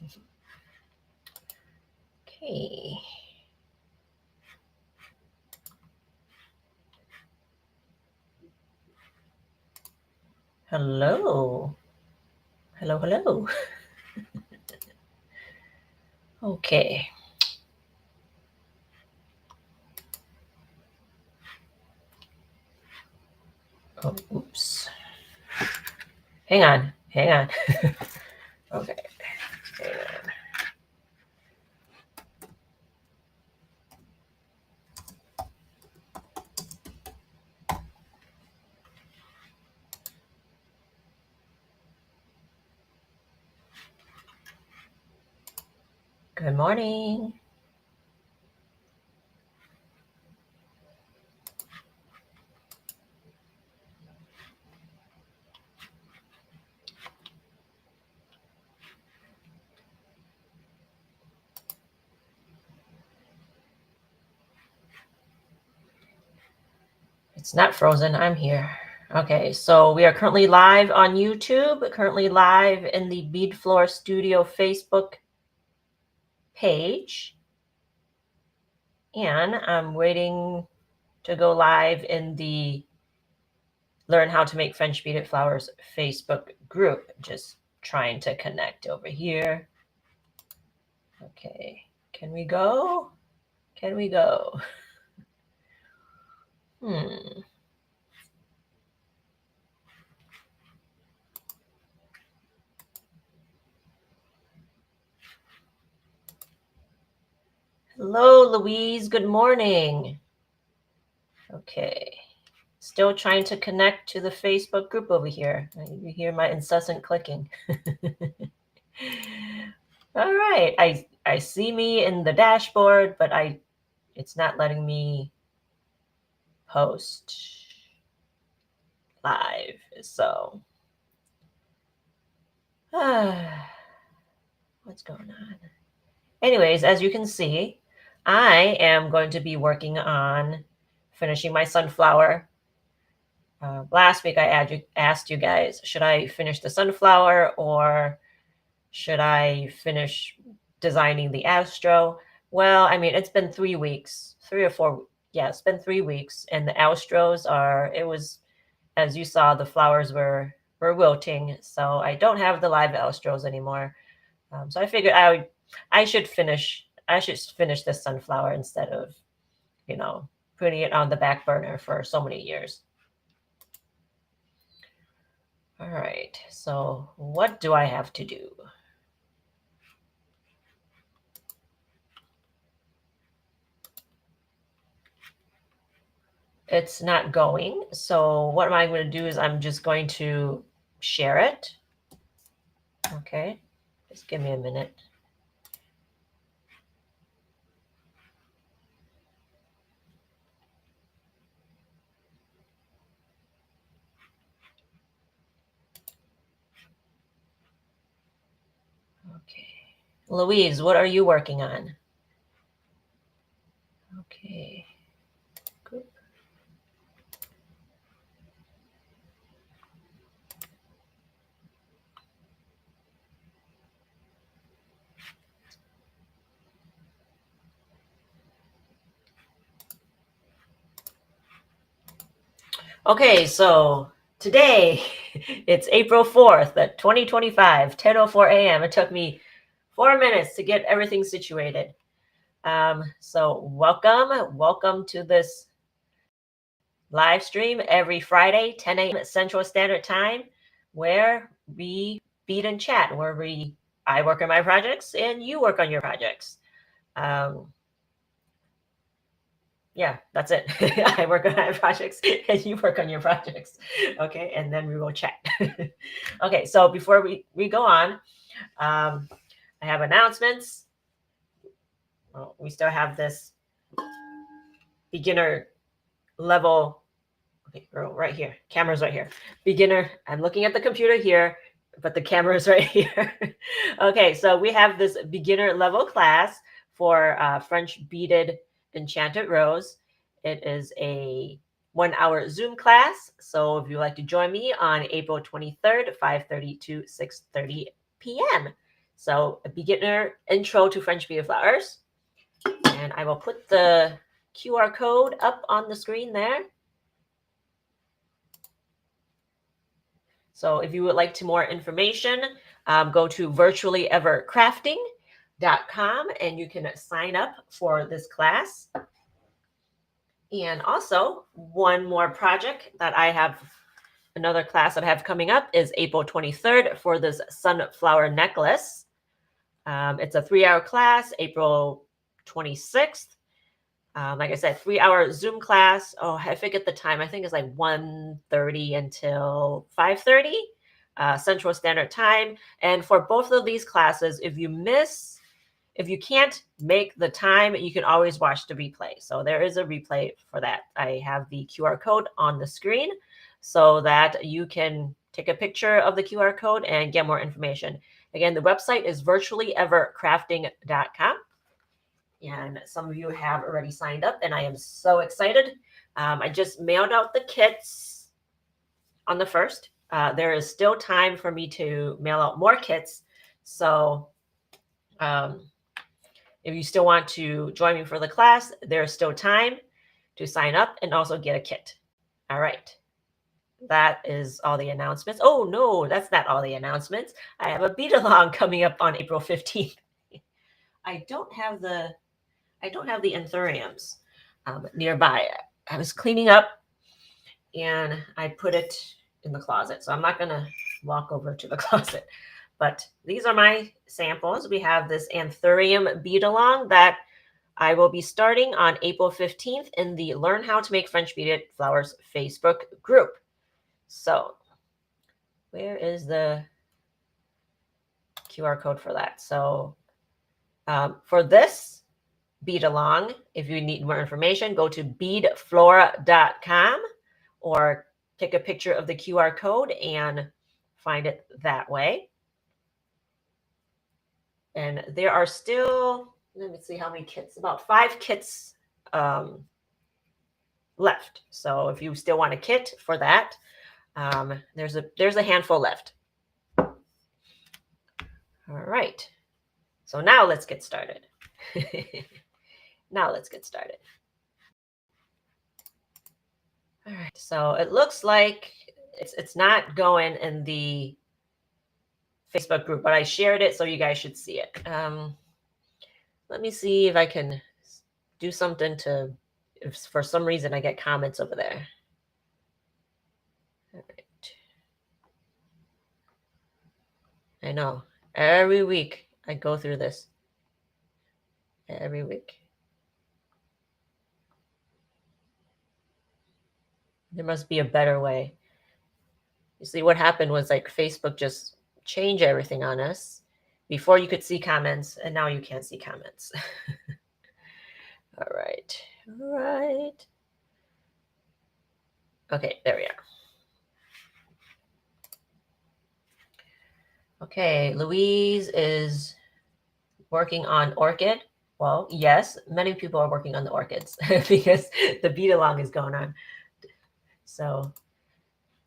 Okay. Hello. Hello, hello. Okay. Oh, oops. Hang on. Hang on. Okay. Hang on. Good morning. It's not frozen. I'm here. Okay, so we are currently live on YouTube, currently live in the Bead Flora Studio Facebook page. And I'm waiting to go live in the Learn How to Make French Beaded Flowers Facebook group. Just trying to connect over here. Okay, can we go? Can we go? Hello, Louise. Good morning. Okay. Still trying to connect to the Facebook group over here. You hear my incessant clicking. All right. I see me in the dashboard, but it's not letting me post live. So what's going on? Anyways, as you can see, I am going to be working on finishing my sunflower. Last week I asked you guys, should I finish the sunflower or should I finish designing the astro? Well, I mean, it's been 3 weeks, 3 or 4. Yeah, it's been 3 weeks, and the astros it was, as you saw, the flowers were wilting, so I don't have the live astros anymore. So I figured I should finish this sunflower instead of, putting it on the back burner for so many years. All right, so what do I have to do? It's not going. So what am I going to do is I'm just going to share it. Okay, just give me a minute. Okay. Louise, what are you working on? Okay. Good. Okay, so today it's April 4th, 2025, 10:04 a.m. It took me 4 minutes to get everything situated. So welcome to this live stream every Friday, 10 a.m. Central Standard Time, where we bead and chat, where I work on my projects and you work on your projects. Yeah, that's it. I work on my projects and you work on your projects. Okay, and then we will chat. Okay, so before we go on, I have announcements. Well, we still have this beginner level. Okay, right here. Camera's right here. Beginner. I'm looking at the computer here, but the camera's right here. Okay, so we have this beginner level class for French beaded enchanted rose. It is a 1-hour Zoom class. So if you'd like to join me on April 23rd, 5:30 to 6:30 p.m. So a beginner intro to French beaded flowers. And I will put the QR code up on the screen there. So if you would like more information, go to virtuallyevercrafting.com and you can sign up for this class. And also, one more project that I have, another class that I have coming up is April 23rd for this sunflower necklace. It's a 3-hour class, April 26th. Like I said, 3-hour Zoom class. Oh, I forget the time. I think it's like 1:30 until 5:30 Central Standard Time. And for both of these classes, if you can't make the time, you can always watch the replay. So there is a replay for that. I have the QR code on the screen so that you can take a picture of the QR code and get more information. Again, the website is virtuallyevercrafting.com. And some of you have already signed up, and I am so excited. I just mailed out the kits on the 1st. There is still time for me to mail out more kits. So if you still want to join me for the class, there's still time to sign up and also get a kit. All right. That is all the announcements. Oh, no, that's not all the announcements. I have a bead along coming up on April 15th. I don't have the anthuriums nearby. I was cleaning up and I put it in the closet. So I'm not going to walk over to the closet. But these are my samples. We have this anthurium bead along that I will be starting on April 15th in the Learn How to Make French Beaded Flowers Facebook group. So where is the QR code for that? So for this bead along, if you need more information, go to beadflora.com or take a picture of the QR code and find it that way. And there are still, let me see how many kits, about 5 kits left. So if you still want a kit for that, there's a handful left. All right. So now let's get started. Now let's get started. All right. So it looks like it's not going in the Facebook group, but I shared it, so you guys should see it. Let me see if I can do something to, if for some reason I get comments over there. All right. I know. Every week I go through this. Every week. There must be a better way. You see, what happened was like Facebook just changed everything on us. Before you could see comments, and now you can't see comments. All right. All right. Okay, there we are. Okay, Louise is working on orchid. Well, yes, many people are working on the orchids because the bead along is going on. So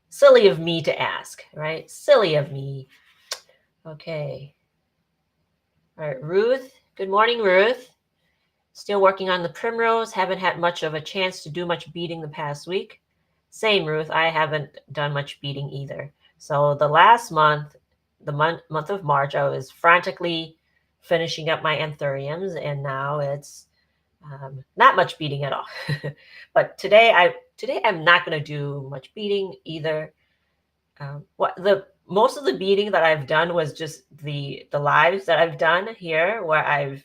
silly of me to ask, right? Silly of me. Okay. All right, Ruth. Good morning, Ruth. Still working on the primrose. Haven't had much of a chance to do much beading the past week. Same, Ruth. I haven't done much beading either. So the last month, the month of March, I was frantically finishing up my anthuriums, and now it's not much beading at all. But today I'm not going to do much beading either. Most of the beading that I've done was just the lives that I've done here, where I've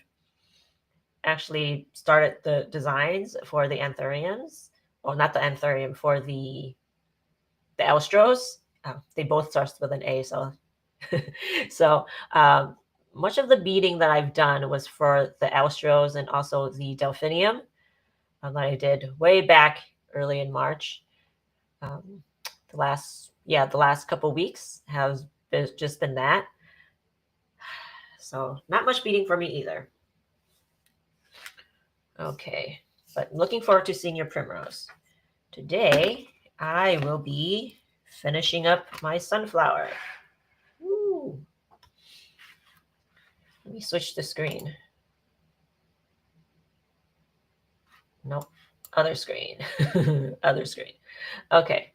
actually started the designs for the anthuriums, or not the anthurium, for the elstros. They both start with an A, so so much of the beading that I've done was for the elstros and also the delphinium that I did way back early in March. The last couple weeks has just been that. So not much beading for me either. Okay, but looking forward to seeing your primrose. Today, I will be finishing up my sunflower. Ooh. Let me switch the screen. Nope. Other screen. Other screen. Okay.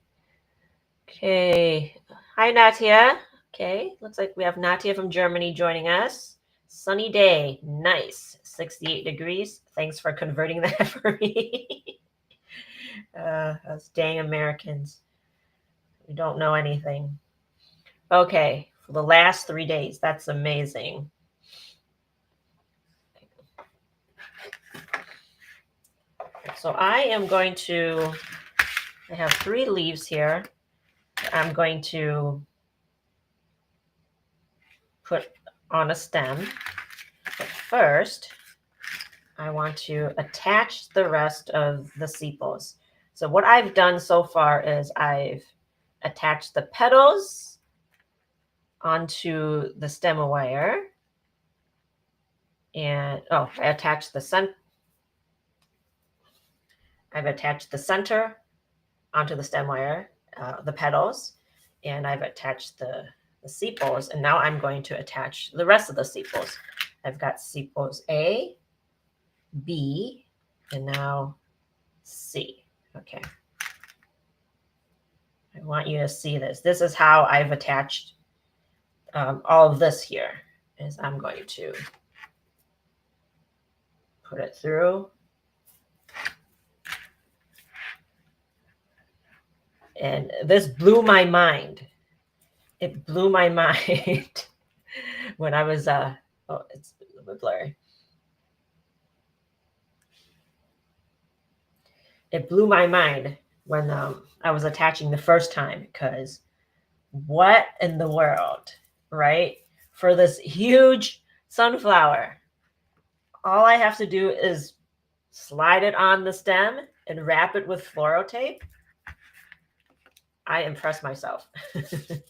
Okay. Hi, Natia. Okay. Looks like we have Natia from Germany joining us. Sunny day. Nice. 68 degrees. Thanks for converting that for me. Those dang Americans. We don't know anything. Okay. For the last 3 days. That's amazing. So I am going to, I have 3 leaves here. I'm going to put on a stem. But first, I want to attach the rest of the sepals. So what I've done so far is I've attached the petals onto the stem wire. And I attached the I've attached the center onto the stem wire, the petals, and I've attached the sepals. And now I'm going to attach the rest of the sepals. I've got sepals A, B, and now C. Okay. I want you to see this. This is how I've attached all of this here. Is I'm going to put it through. And this blew my mind. It blew my mind when I was, oh, it's a little bit blurry. It blew my mind when I was attaching the first time, because what in the world, right? For this huge sunflower, all I have to do is slide it on the stem and wrap it with fluoro tape. I impress myself. Okay.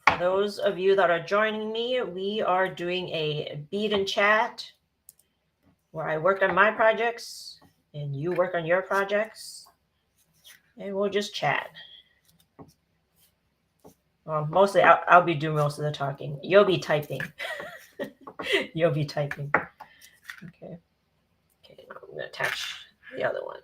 For those of you that are joining me, we are doing a bead and chat where I work on my projects and you work on your projects, and we'll just chat. Well, mostly I'll be doing most of the talking. You'll be typing. You'll be typing. Okay. Okay, now I'm going to attach the other one.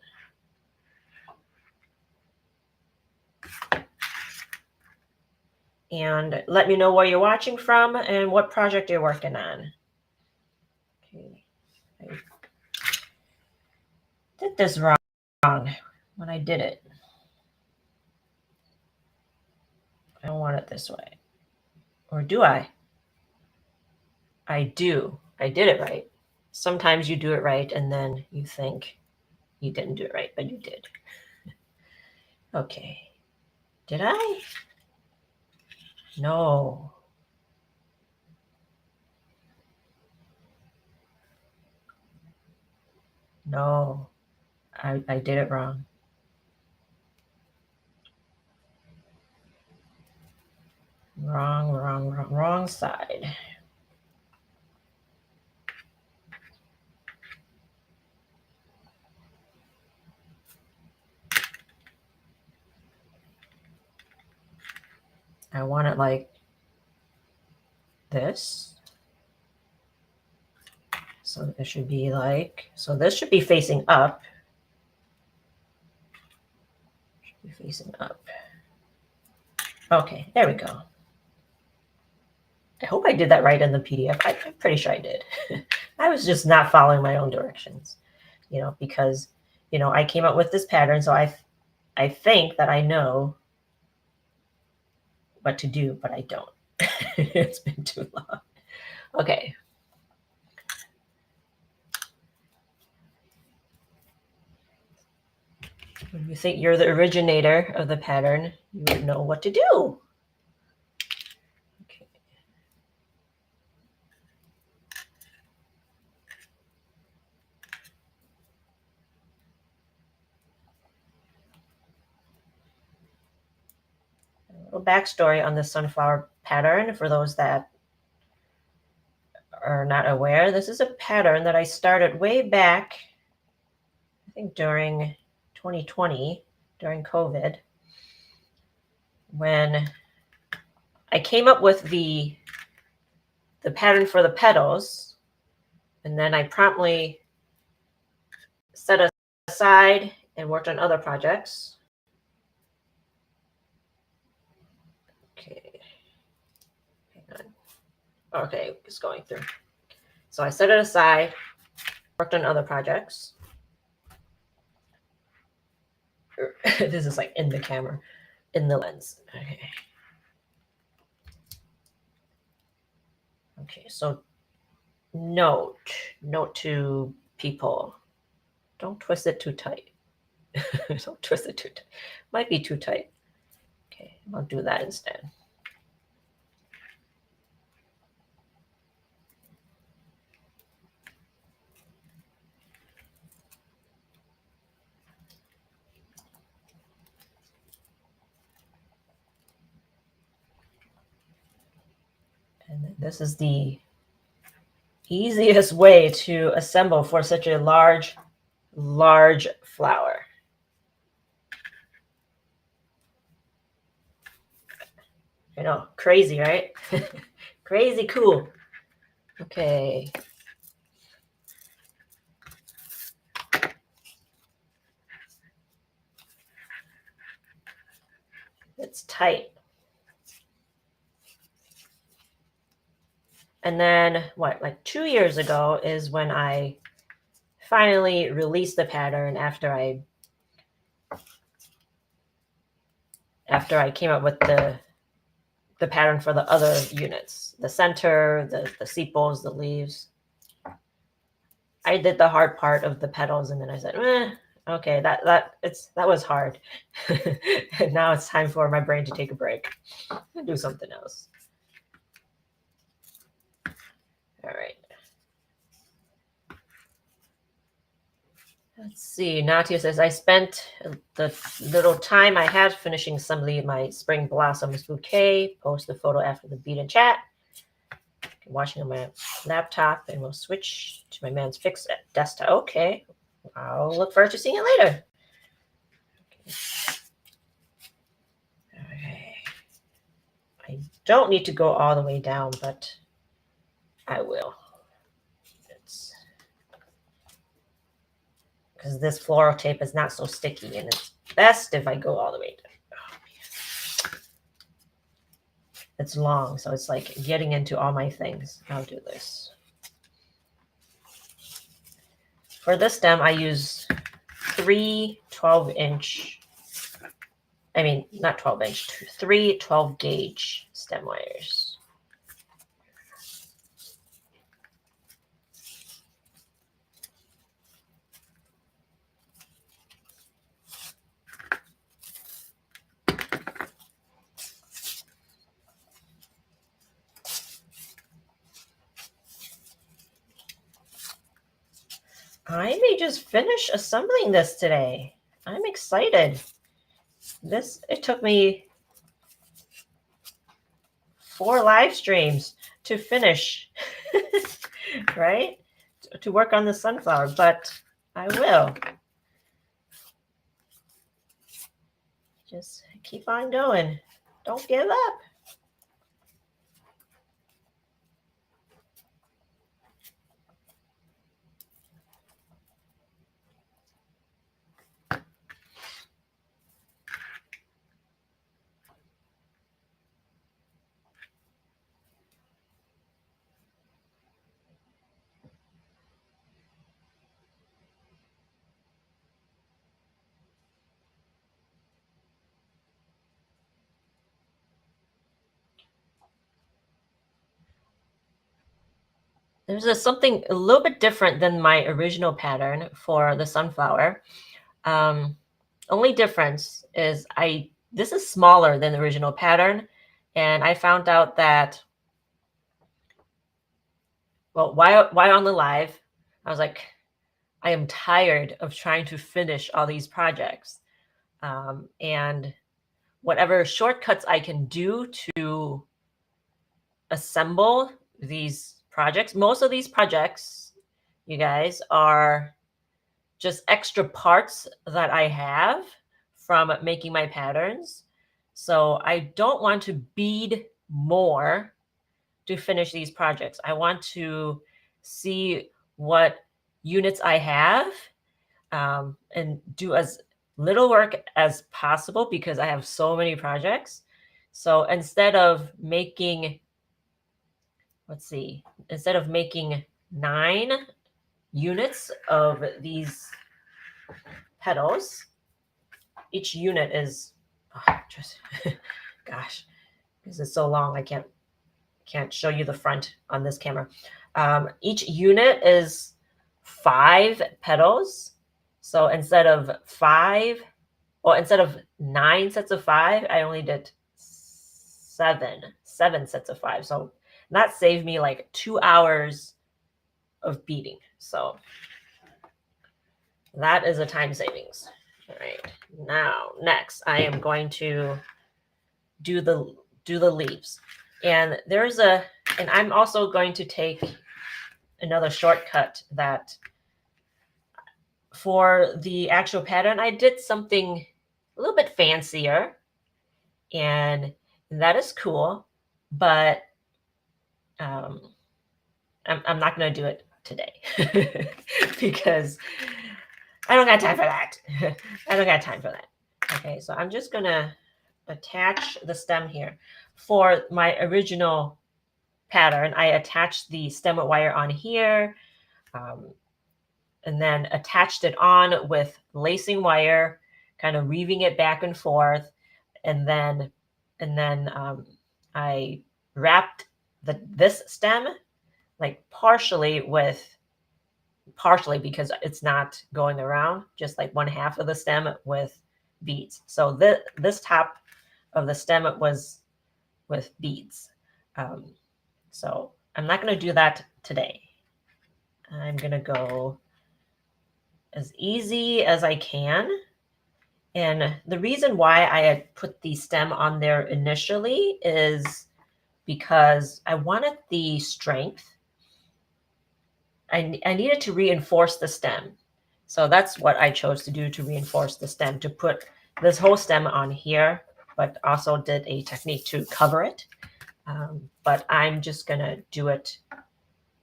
And let me know where you're watching from and what project you're working on. Okay. I did this wrong when I did it. I don't want it this way. Or do I? I do. I did it right. Sometimes you do it right and then you think you didn't do it right, but you did. Okay. Did I? No. No. I did it wrong. Wrong side. I want it like this. So it should be like, so this should be facing up. Should be facing up. Okay, there we go. I hope I did that right in the PDF. I'm pretty sure I did. I was just not following my own directions, because, I came up with this pattern. So I think that I know what to do, but I don't. It's been too long. Okay. When you think you're the originator of the pattern, you would know what to do. Okay. little backstory on the sunflower pattern for those that are not aware. This is a pattern that I started way back, I think during 2020, during COVID, when I came up with the pattern for the petals, and then I promptly set it aside and worked on other projects. Okay, hang on. Okay, it's going through. So I set it aside, worked on other projects. This is like in the camera, in the lens. Okay. Okay, so note to people, don't twist it too tight. Don't twist it too tight. Might be too tight. Okay, I'll do that instead. And this is the easiest way to assemble for such a large flower. I know, crazy, right? Crazy cool. Okay. It's tight. And then what, like 2 years ago is when I finally released the pattern after I came up with the pattern for the other units, the center, the sepals, the leaves. I did the hard part of the petals, and then I said, okay, that was hard. And now it's time for my brain to take a break and do something else. All right. Let's see. Natia says, I spent the little time I had finishing assembly of my spring blossoms bouquet. Post the photo after the Bead Chat. I'm watching on my laptop, and we'll switch to my man's fixed desktop. Okay. I'll look forward to seeing it later. Okay. I don't need to go all the way down, but I will. Because this floral tape is not so sticky, and it's best if I go all the way down. Oh, man. It's long, so it's like getting into all my things. I'll do this. For this stem, I use 3 12-inch, I mean, not 12-inch, 3 12-gauge stem wires. I may just finish assembling this today. I'm excited. It took me 4 live streams to finish, right? To work on the sunflower, but I will. Just keep on going. Don't give up. There's something a little bit different than my original pattern for the sunflower. Only difference is this is smaller than the original pattern, and I found out that, well, why on the live, I was like, I am tired of trying to finish all these projects. And whatever shortcuts I can do to assemble these projects. Most of these projects, you guys, are just extra parts that I have from making my patterns. So I don't want to bead more to finish these projects. I want to see what units I have and do as little work as possible because I have so many projects. So instead of making, let's see, instead of making 9 units of these petals, each unit is, just, gosh, this is so long. I can't show you the front on this camera. Each unit is 5 petals. So instead of 9 sets of 5, I only did 7 sets of 5. So that saved me like 2 hours of beading. So that is a time savings. All right. Now, next, I am going to do the leaves. And I'm also going to take another shortcut that for the actual pattern, I did something a little bit fancier, and that is cool, but I'm not going to do it today because I don't got time for that. I don't got time for that. Okay, so I'm just going to attach the stem here. For my original pattern, I attached the stem wire on here, and then attached it on with lacing wire, kind of weaving it back and forth, and then I wrapped this stem like partially because it's not going around, just like one half of the stem with beads. So this top of the stem was with beads. So I'm not going to do that today. I'm going to go as easy as I can. And the reason why I had put the stem on there initially is because I wanted the strength. I needed to reinforce the stem. So that's what I chose to do, to reinforce the stem, to put this whole stem on here, but also did a technique to cover it. But I'm just going to do it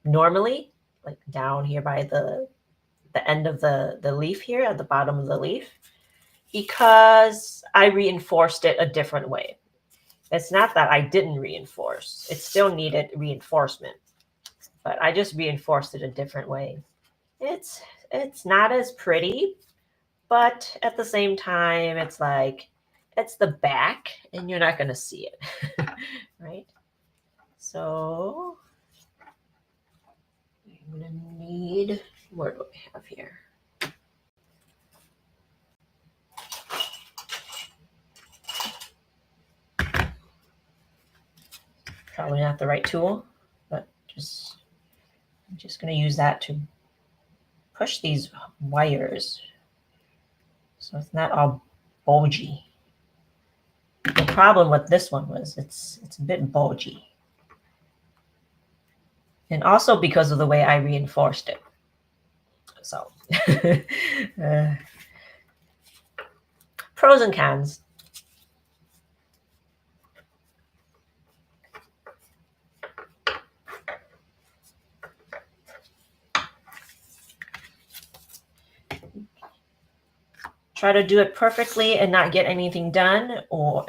normally, like down here by the end of the leaf here, at the bottom of the leaf, because I reinforced it a different way. It's not that I didn't reinforce. It still needed reinforcement, but I just reinforced it a different way. It's not as pretty, but at the same time, it's like, it's the back and you're not going to see it, right? So I'm going to need, what do I have here? Probably not the right tool, but I'm just going to use that to push these wires so it's not all bulgy. The problem with this one was it's a bit bulgy. And also because of the way I reinforced it. So pros and cons. Try to do it perfectly and not get anything done, or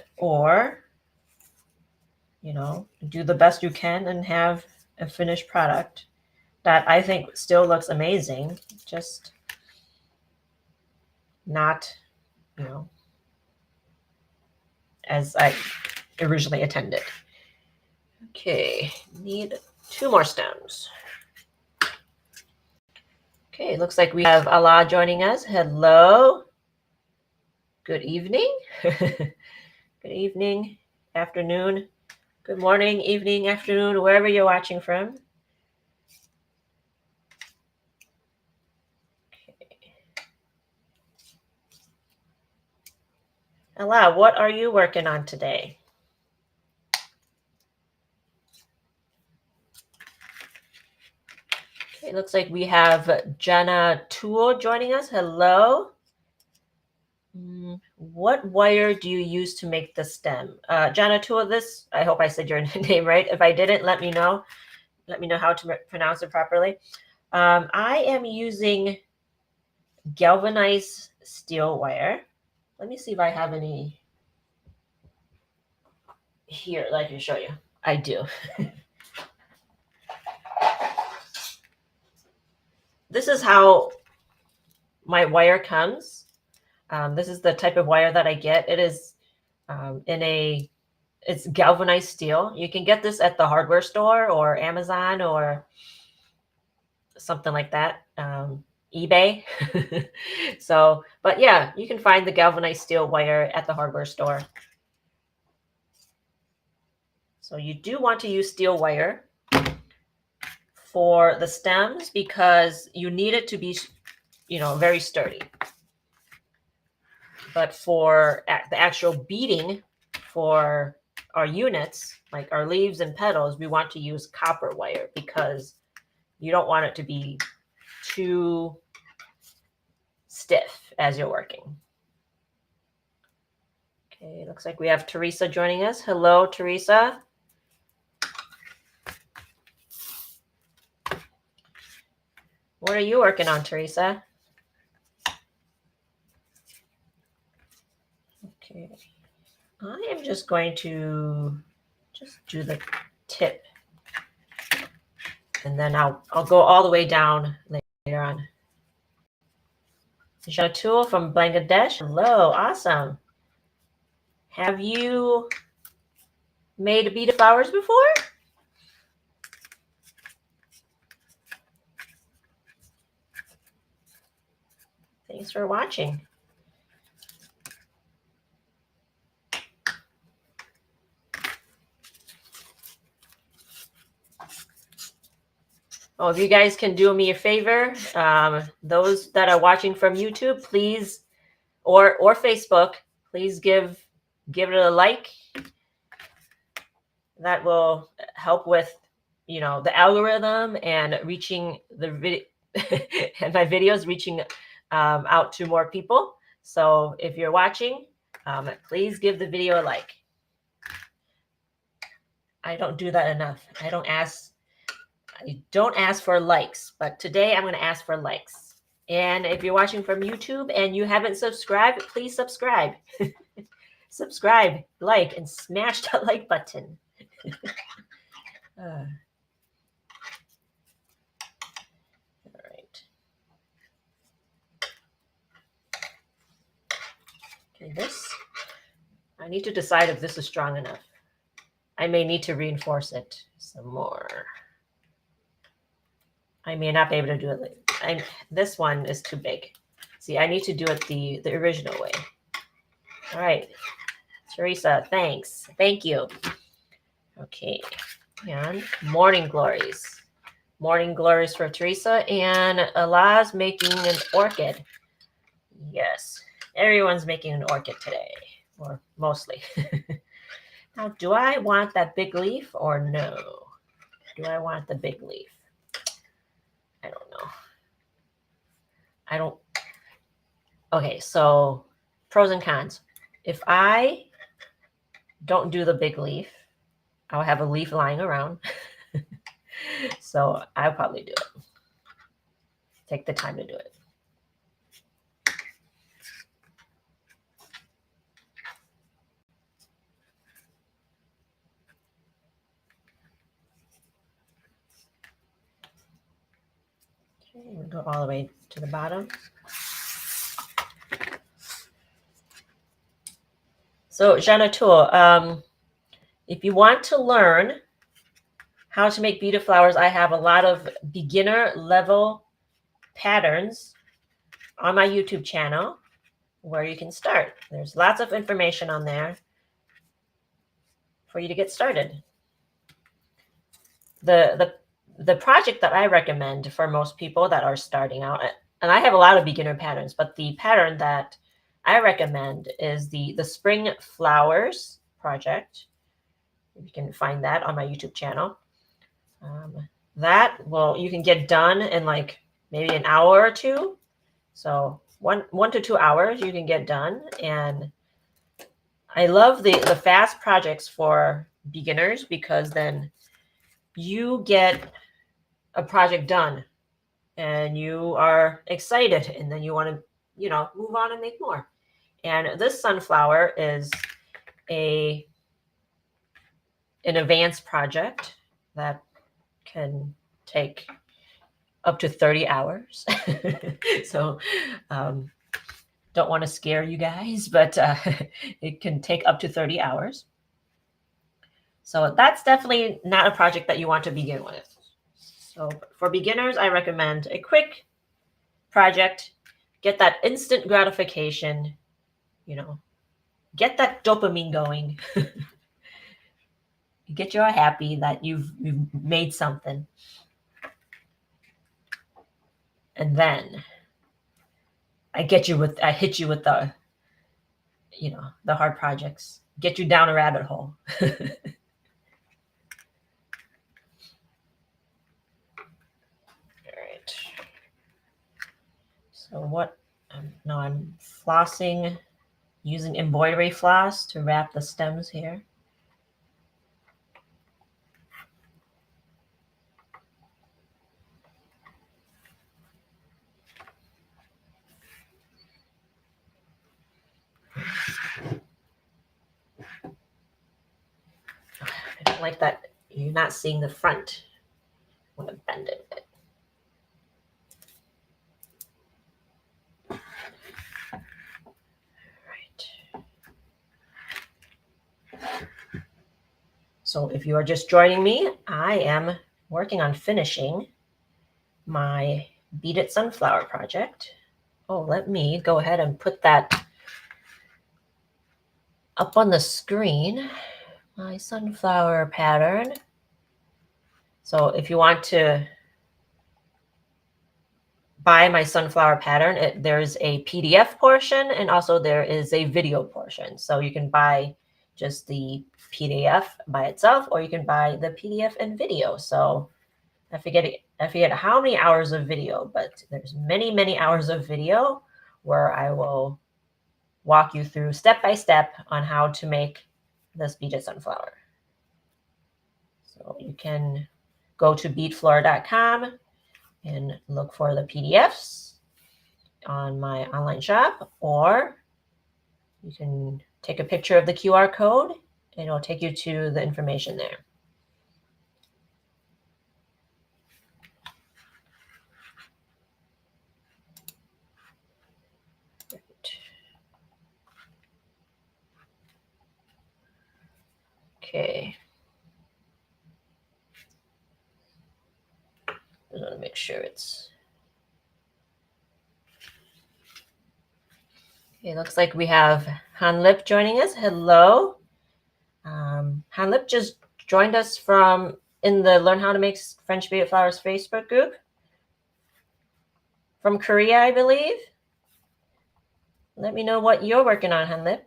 do the best you can and have a finished product that I think still looks amazing, just not, as I originally intended. Okay, need 2 more stems. Okay, looks like we have Allah joining us. Hello. Good evening. Good evening, afternoon, good morning, evening, afternoon, wherever you're watching from. Okay. Ella, what are you working on today? Okay, it looks like we have Jenna Tool joining us. Hello. What wire do you use to make the stem? Jenna Tool, this, I hope I said your name right. If I didn't, let me know. Let me know how to pronounce it properly. I am using galvanized steel wire. Let me see if I have any here that I can show you. I do. This is how my wire comes. This is the type of wire that I get. It is it's galvanized steel. You can get this at the hardware store or Amazon or something like that. eBay. So, but yeah, you can find the galvanized steel wire at the hardware store. So you do want to use steel wire for the stems because you need it to be, very sturdy. But for the actual beading for our units, like our leaves and petals, we want to use copper wire because you don't want it to be too stiff as you're working. Okay, looks like we have Teresa joining us. Hello, Teresa. What are you working on, Teresa? Okay, I am just going to do the tip, and then I'll go all the way down later on. Jatul from Bangladesh. Hello, awesome. Have you made beaded flowers before? Thanks for watching. Oh, if you guys can do me a favor, those that are watching from YouTube, please, or Facebook, please give it a like. That will help with, the algorithm and reaching the video and my videos reaching out to more people. So if you're watching, please give the video a like. I don't do that enough. I don't ask for likes, but today I'm going to ask for likes. And if you're watching from YouTube and you haven't subscribed, please subscribe. Subscribe, like, and smash that like button. All right. Okay, I need to decide if this is strong enough. I may need to reinforce it some more. I may not be able to do it. This one is too big. See, I need to do it the original way. All right, Teresa, thanks. Thank you. Okay, and morning glories. Morning glories for Teresa, and Allah's making an orchid. Yes, everyone's making an orchid today, or mostly. Now, do I want that big leaf or no? Do I want the big leaf? I don't know. Okay, so pros and cons. If I don't do the big leaf, I'll have a leaf lying around. So I'll probably do it. Take the time to do it. Okay, we'll go all the way to the bottom. So Janatul, if you want to learn how to make beaded flowers, I have a lot of beginner level patterns on my YouTube channel where you can start. There's lots of information on there for you to get started. The project that I recommend for most people that are starting out, and I have a lot of beginner patterns, but the pattern that I recommend is the Spring Flowers project. You can find that on my YouTube channel. That will you can get done in like maybe an hour or two. So one to 2 hours you can get done. And I love the fast projects for beginners because then you get a project done and you are excited and then you want to, move on and make more. And this sunflower is an advanced project that can take up to 30 hours. So don't want to scare you guys, but it can take up to 30 hours. So that's definitely not a project that you want to begin with. So for beginners, I recommend a quick project. Get that instant gratification, get that dopamine going. Get you happy that you've made something. And then I hit you with the, the hard projects. Get you down a rabbit hole. All right. So what? No, I'm flossing using embroidery floss to wrap the stems here. I don't like that you're not seeing the front. I want to bend it a bit. So if you are just joining me, I am working on finishing my beaded sunflower project. Oh, let me go ahead and put that up on the screen, my sunflower pattern. So if you want to buy my sunflower pattern, there's a PDF portion and also there is a video portion. So you can buy just the PDF by itself, or you can buy the PDF and video. So I forget how many hours of video, but there's many hours of video where I will walk you through step by step on how to make this beaded sunflower. So you can go to beadflora.com and look for the PDFs on my online shop, or you can take a picture of the QR code and it'll take you to the information there. Okay. I want to make sure it's okay. Looks like we have Hanlip joining us. Hello. Hanlip just joined us in the Learn How to Make French Beaded Flowers Facebook group from Korea, I believe. Let me know what you're working on, Hanlip.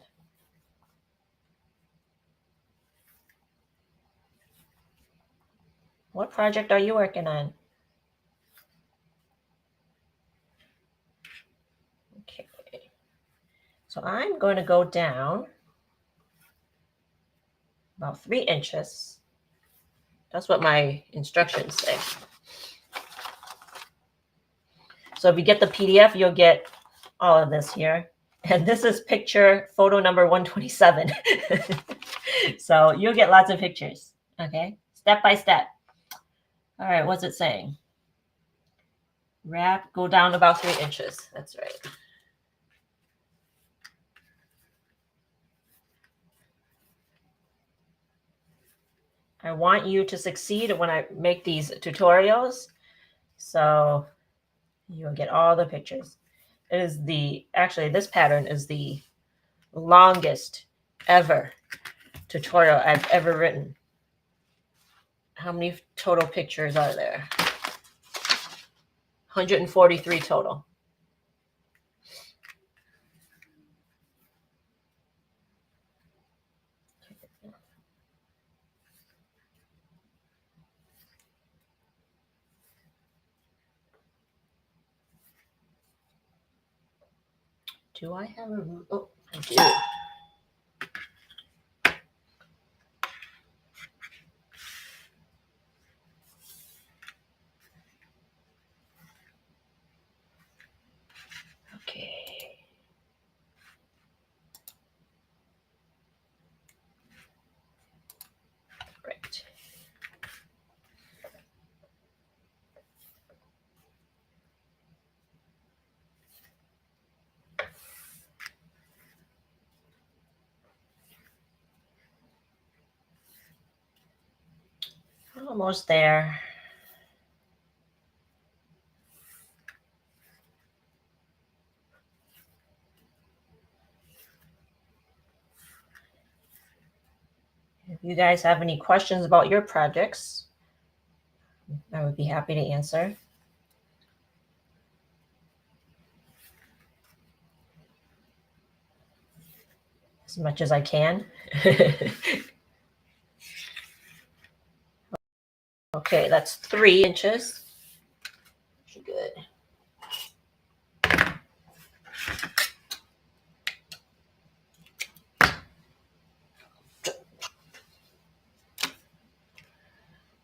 What project are you working on? Okay. So I'm going to go down about 3 inches. That's what my instructions say. So if you get the PDF, you'll get all of this here. And this is photo number 127. So you'll get lots of pictures, okay? Step by step. All right, what's it saying? Wrap, go down about 3 inches. That's right. I want you to succeed when I make these tutorials. So you'll get all the pictures. It is actually this pattern is the longest ever tutorial I've ever written. How many total pictures are there? 143 total. Do I have a ruler? Oh, I do. Okay. Great. Almost there. If you guys have any questions about your projects, I would be happy to answer as much as I can. Okay, that's 3 inches. Good.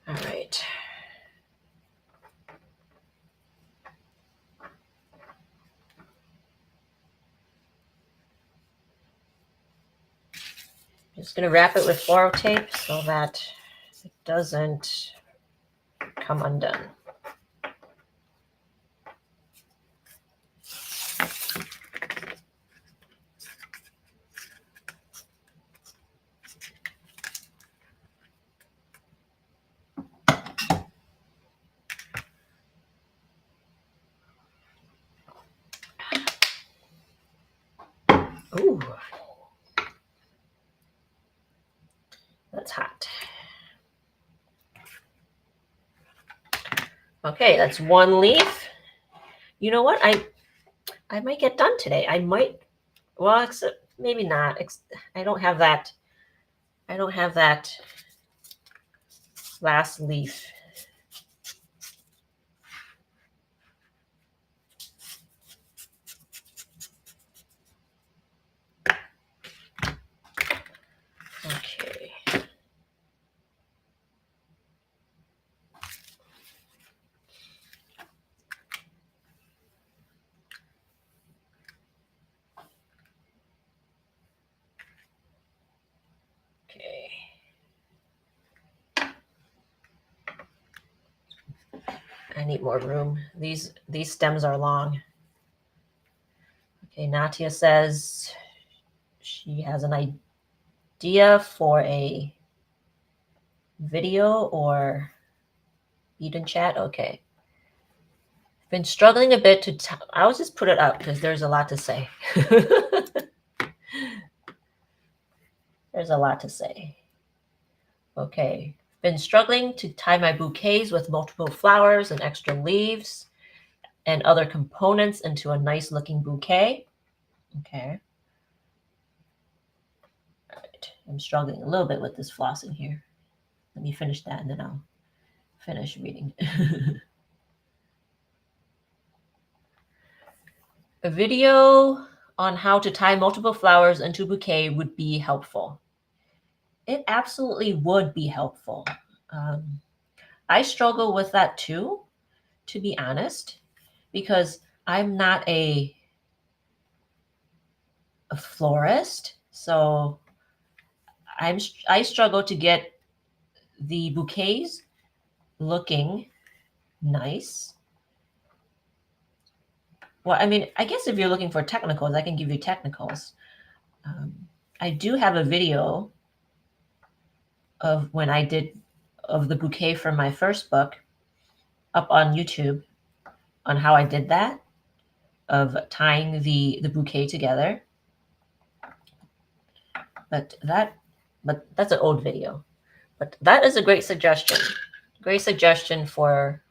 All right. Just going to wrap it with floral tape so that it doesn't come undone. Ooh, that's hot. Okay, that's 1 leaf. You know what? I might get done today. I might. Well, except maybe not. I don't have that. I don't have that last leaf. Okay. Okay. I need more room. These stems are long. Okay, Natia says she has an idea for a video or Bead Chat. Okay. Been struggling a bit to. I'll just put it up because there's a lot to say. There's a lot to say. Okay. Been struggling to tie my bouquets with multiple flowers and extra leaves and other components into a nice looking bouquet. Okay. All right. I'm struggling a little bit with this flossing here. Let me finish that and then I'll finish reading. A video on how to tie multiple flowers into a bouquet would be helpful. It absolutely would be helpful. I struggle with that too, to be honest, because I'm not a florist. So I struggle to get the bouquets looking nice. Well, I mean, I guess if you're looking for technicals, I can give you technicals. I do have a video of when I did of the bouquet from my first book up on YouTube on how I did that, of tying the bouquet together. But that's an old video. But that is a great suggestion. Great suggestion for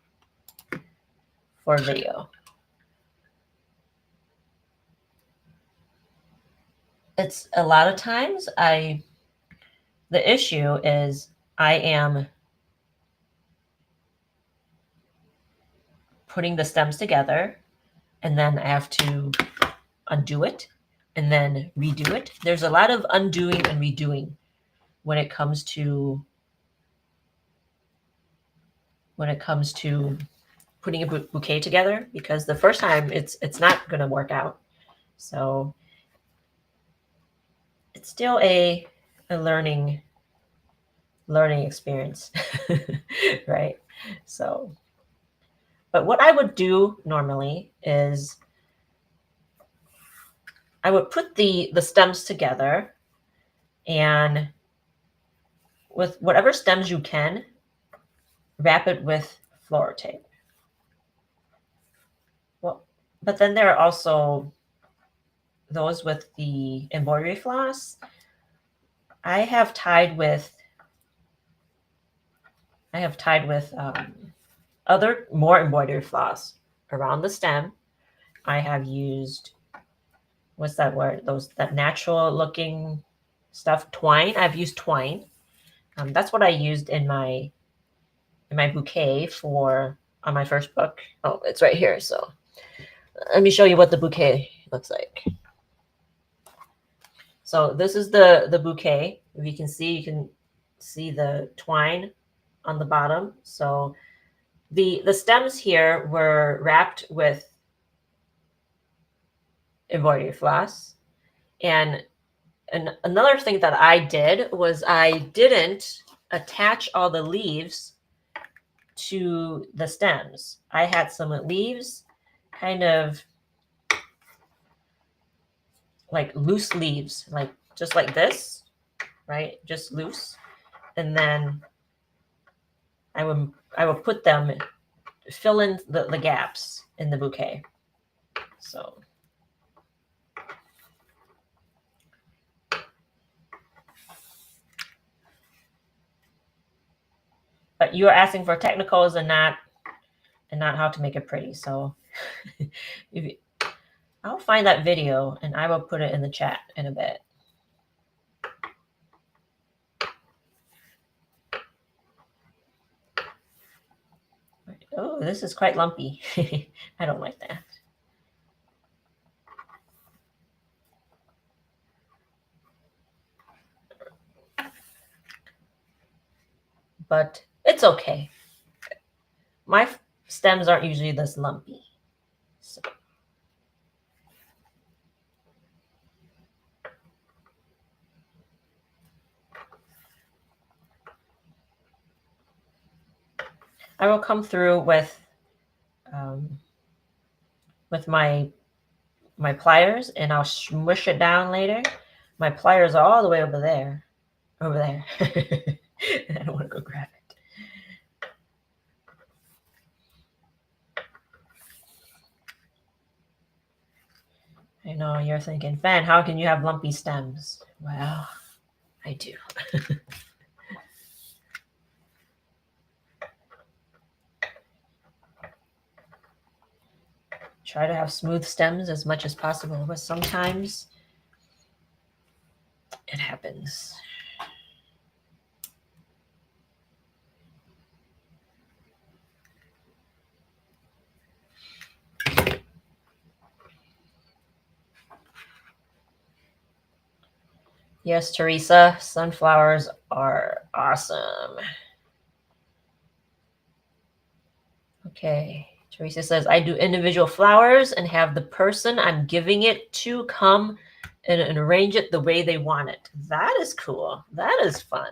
video. It's a lot of times I The issue is I am putting the stems together, and then I have to undo it and then redo it. There's a lot of undoing and redoing when it comes to putting a bouquet together, because the first time it's not going to work out. So it's still a learning experience, right? So, but what I would do normally is I would put the stems together, and with whatever stems you can, wrap it with Flora tape. Well, but then there are also those with the embroidery floss. I have tied with other more embroidery floss around the stem. I have used, what's that word? That natural looking stuff, twine. I've used twine. That's what I used in my bouquet on my first book. Oh, it's right here. So let me show you what the bouquet looks like. So this is the bouquet. If you can see the twine on the bottom. So the stems here were wrapped with embroidery floss. And another thing that I did was I didn't attach all the leaves to the stems. I had some leaves, kind of like loose leaves, like just like this, right? Just loose. And then I would put them, fill in the gaps in the bouquet. So but you are asking for technicals and not how to make it pretty. So I'll find that video and I will put it in the chat in a bit. Oh, this is quite lumpy. I don't like that. But it's okay. My stems aren't usually this lumpy. So. I will come through with my pliers, and I'll smush it down later. My pliers are all the way over there. I don't want to go grab it. I know you're thinking, Fan, how can you have lumpy stems? Well, I do. Try to have smooth stems as much as possible, but sometimes it happens. Yes, Teresa, sunflowers are awesome. Okay, Teresa says, I do individual flowers and have the person I'm giving it to come and arrange it the way they want it. That is cool. That is fun.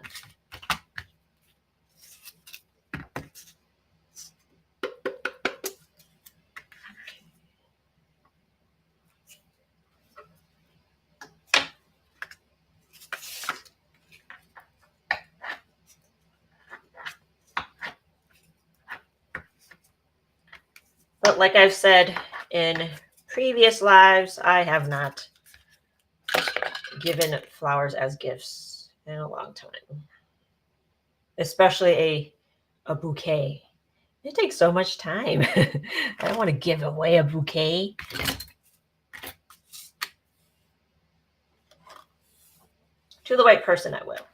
But like I've said in previous lives, I have not given flowers as gifts in a long time. Especially a bouquet. It takes so much time. I don't want to give away a bouquet. To the right person, I will.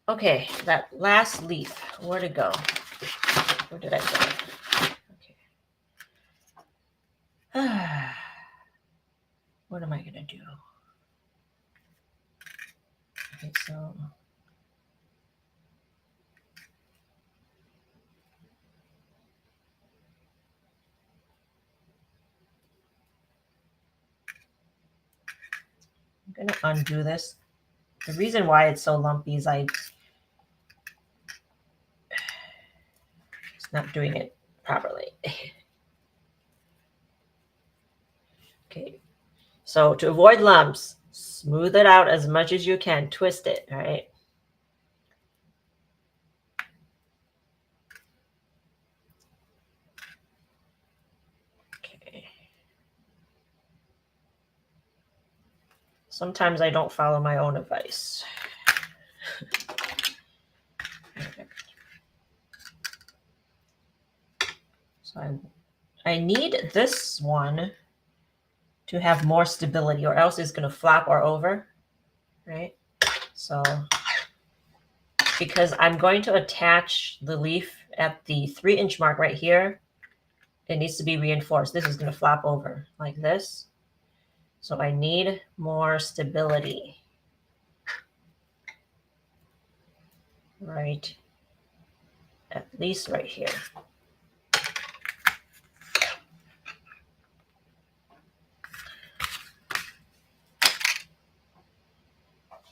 Okay, that last leaf, where'd it go? Where did I put it? Okay. What am I gonna do? Okay, so I'm gonna undo this. The reason why it's so lumpy is it's not doing it properly. Okay, so to avoid lumps, smooth it out as much as you can. Twist it, all right? Okay. Sometimes I don't follow my own advice. So I need this one to have more stability, or else it's going to flop or over, right? So because I'm going to attach the leaf at the 3-inch mark right here, it needs to be reinforced. This is going to flop over like this. So I need more stability. Right, at least right here.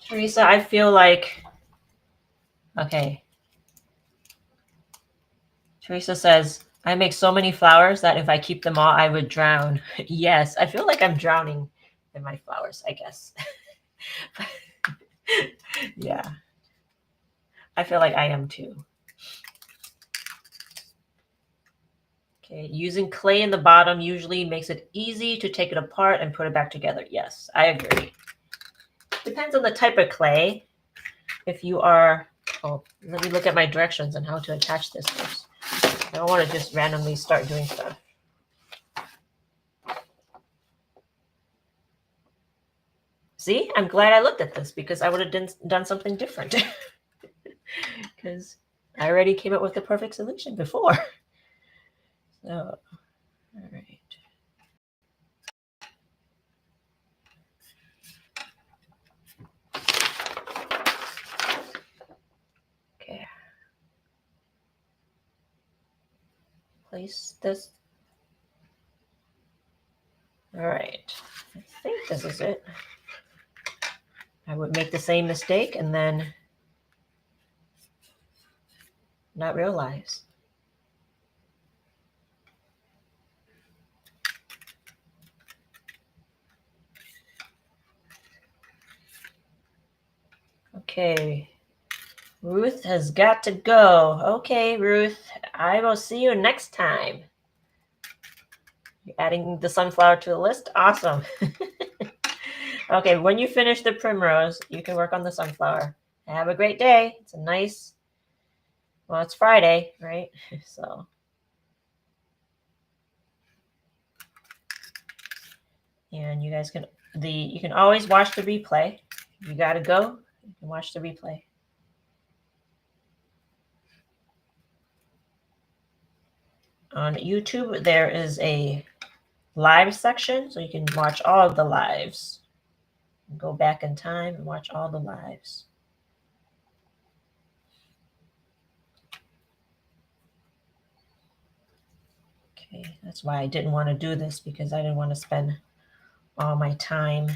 Teresa, I feel like, okay. Teresa says, I make so many flowers that if I keep them all, I would drown. Yes, I feel like I'm drowning in my flowers, I guess. Yeah, I feel like I am too. Okay, using clay in the bottom usually makes it easy to take it apart and put it back together. Yes, I agree. Depends on the type of clay. If you are, oh, let me look at my directions on how to attach this first. I don't want to just randomly start doing stuff. See, I'm glad I looked at this because I would have done something different. Because I already came up with the perfect solution before. So, all right. Okay. Place this. All right. I think this is it. I would make the same mistake and then not realize. Okay. Ruth has got to go. Okay, Ruth, I will see you next time. You're adding the sunflower to the list? Awesome. Okay, when you finish the primrose, you can work on the sunflower. Have a great day. It's a nice, well, it's Friday, right? So, and you guys can, you can always watch the replay. You got to go, you can watch the replay. On YouTube, there is a live section, so you can watch all of the lives. Go back in time and watch all the lives. Okay, that's why I didn't want to do this, because I didn't want to spend all my time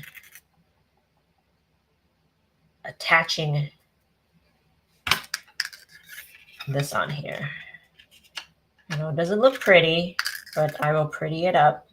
attaching this on here. I know it doesn't look pretty, but I will pretty it up.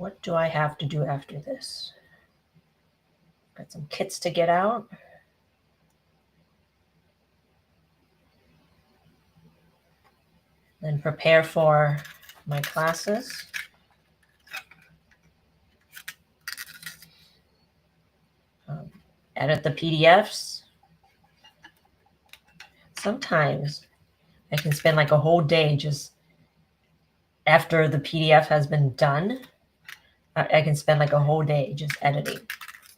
what do I have to do after this? Got some kits to get out. Then prepare for my classes. Edit the PDFs. Sometimes I can spend like a whole day just after the PDF has been done. I can spend like a whole day just editing.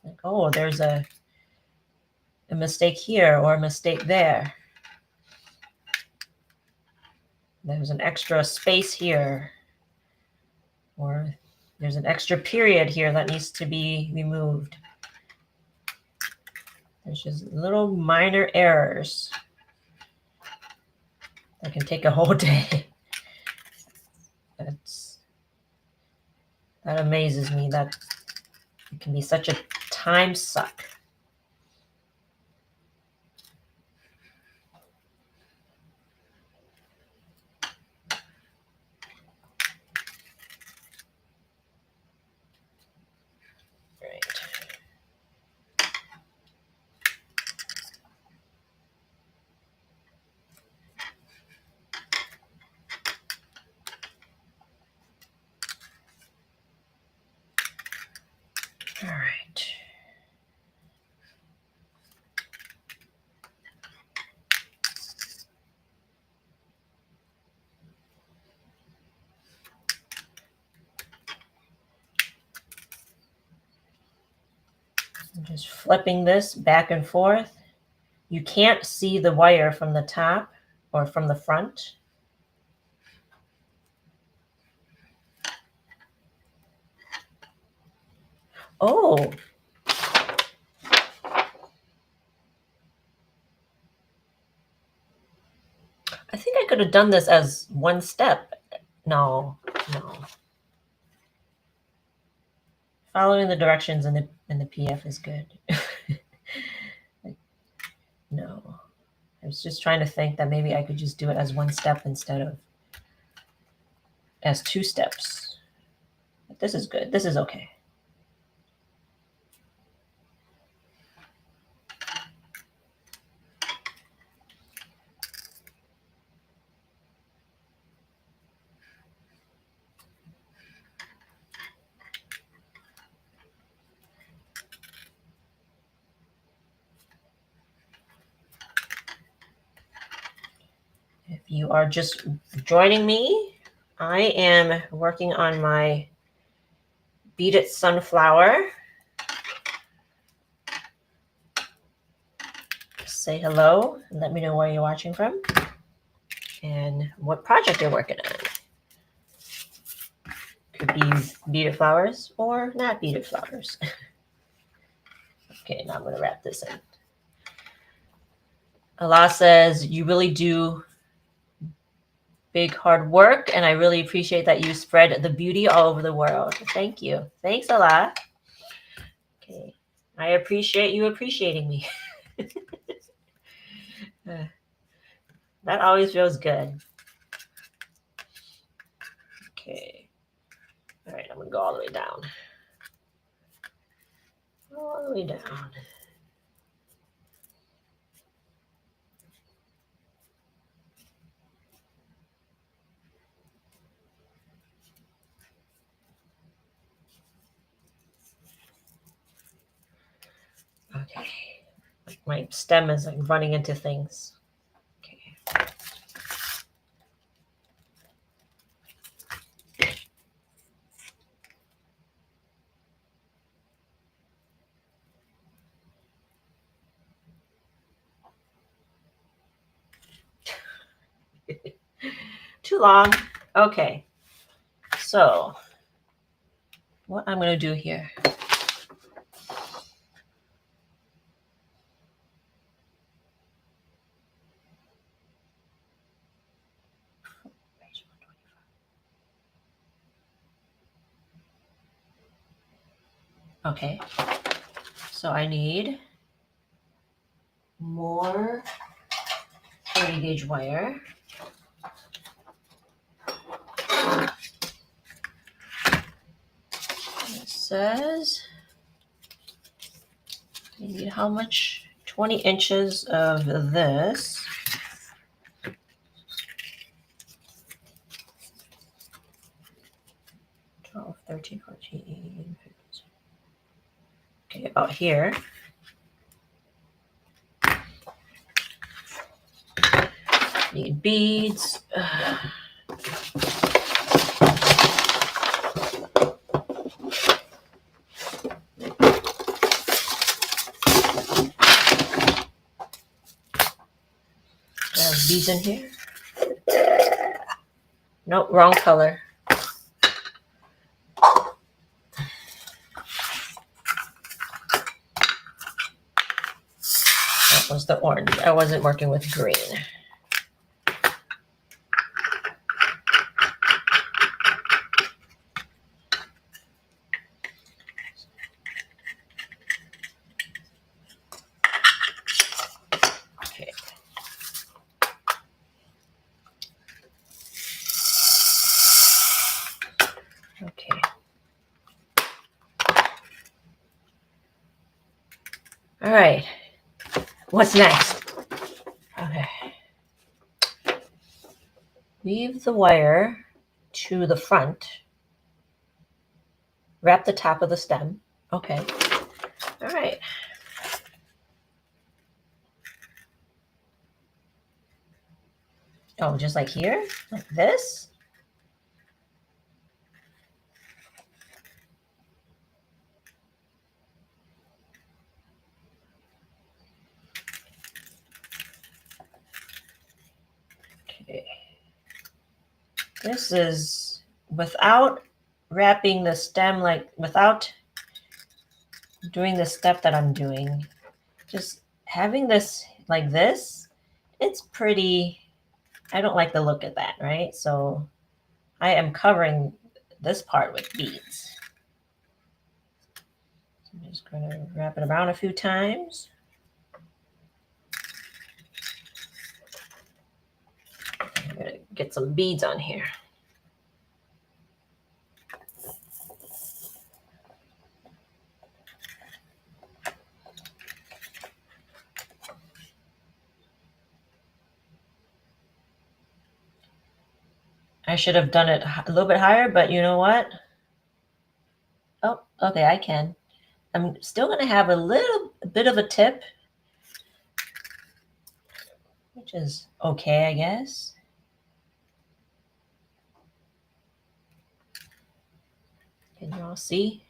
Like, oh, there's a mistake here or a mistake there. There's an extra space here. Or there's an extra period here that needs to be removed. There's just little minor errors that can take a whole day. That amazes me that it can be such a time suck. All right. I'm just flipping this back and forth. You can't see the wire from the top or from the front. Oh. I think I could have done this as one step. No. Following the directions in the PDF is good. No. I was just trying to think that maybe I could just do it as one step instead of as two steps. But this is good. This is okay. If you are just joining me, I am working on my beaded sunflower. Say hello and let me know where you're watching from and what project you're working on. Could be beaded flowers or not beaded flowers. Okay, now I'm going to wrap this in. Allah says, you really do big hard work, and I really appreciate that you spread the beauty all over the world. Thank you. Thanks a lot. Okay, I appreciate you appreciating me. That always feels good. Okay. All right, I'm going to go all the way down. All the way down. Okay. My stem is like running into things. Okay. Too long. Okay. So, what I'm going to do here. Okay. So I need more 30 gauge wire. says you need how much? 20 inches of this. Oh, 13, 14, 15. Okay, about here. Need beads. Have beads in here. Nope, wrong color. That was the orange. I wasn't working with green. Okay. Okay. All right. What's next? Okay. Weave the wire to the front. Wrap the top of the stem. Okay. All right. Oh, just like here? Like this? Okay. This is without wrapping the stem, like without doing the step that I'm doing. Just having this like this, it's pretty, I don't like the look of that, right? So I am covering this part with beads. I'm just going to wrap it around a few times. I'm going to get some beads on here. I should have done it a little bit higher, but you know what? Oh, okay, I can. I'm still going to have a little bit of a tip, which is okay, I guess. Can you all see?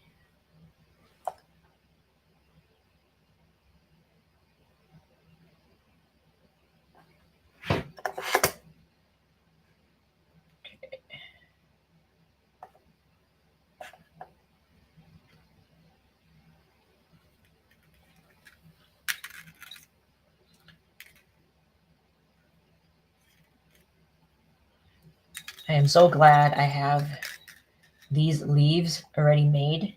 I am so glad I have these leaves already made,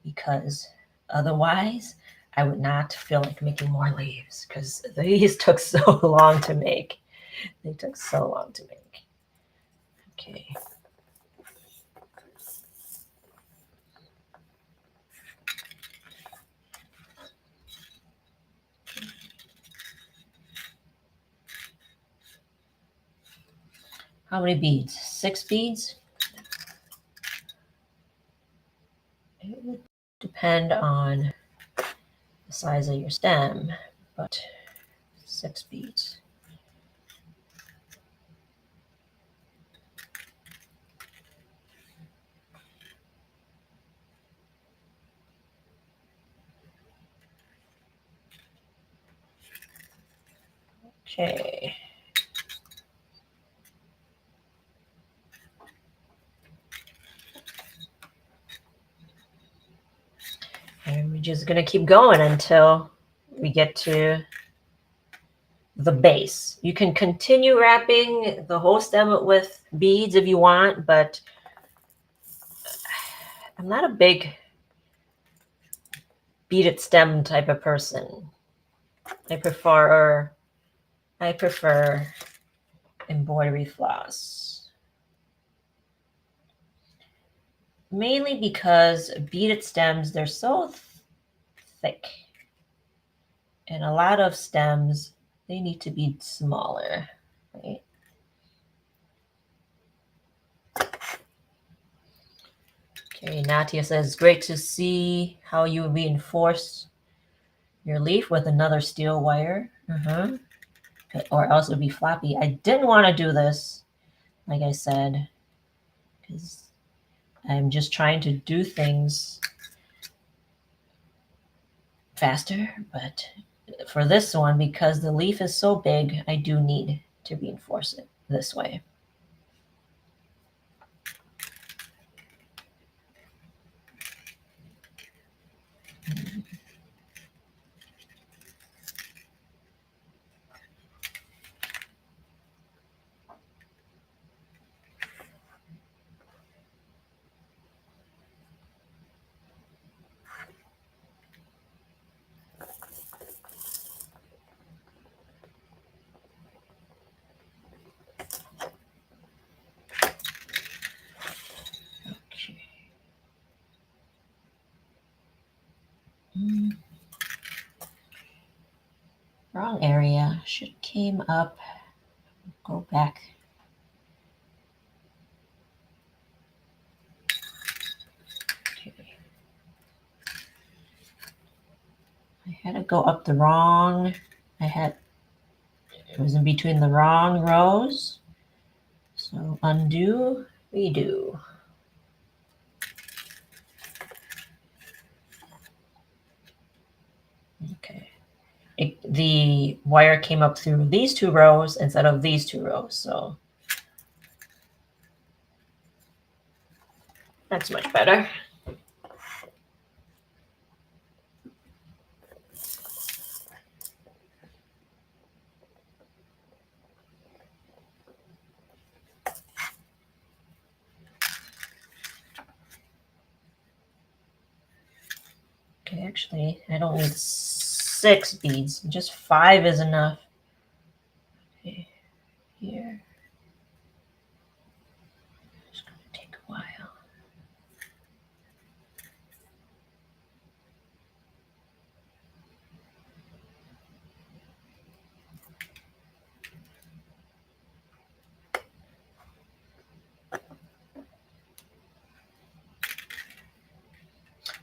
because otherwise I would not feel like making more leaves, because these took so long to make. They took so long to make. Okay. How many beads? 6 beads? It would depend on the size of your stem, but 6 beads. Okay. And we're just going to keep going until we get to the base. You can continue wrapping the whole stem with beads if you want, but I'm not a big beaded stem type of person. I prefer embroidery floss. mainly because beaded stems, they're so thick. And a lot of stems, they need to be smaller, right? Okay, Natia says, great to see how you reinforce your leaf with another steel wire. Or else it would be floppy. I didn't want to do this, like I said, because I'm just trying to do things faster. But for this one, because the leaf is so big, I do need to reinforce it this way. Okay. Wrong area. Should came up. Go back. Okay. I had to go up the wrong. It was in between the wrong rows. So undo, redo. Okay. The wire came up through these two rows instead of these two rows. So that's much better. Okay, actually, I don't need 6 beads. Just 5 is enough. Okay, here. It's going to take a while.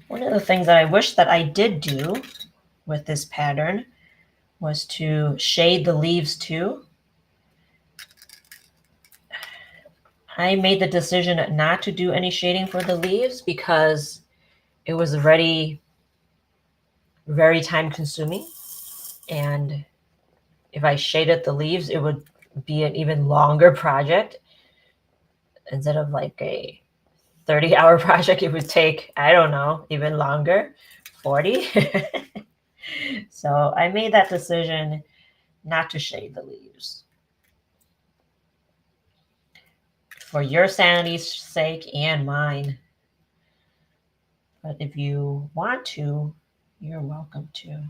One of the things that I wish that I did do with this pattern was to shade the leaves too. I made the decision not to do any shading for the leaves because it was already very time consuming. And if I shaded the leaves, it would be an even longer project. Instead of like a 30-hour project, it would take, I don't know, even longer, 40. So I made that decision not to shade the leaves. For your sanity's sake and mine. But if you want to, you're welcome to.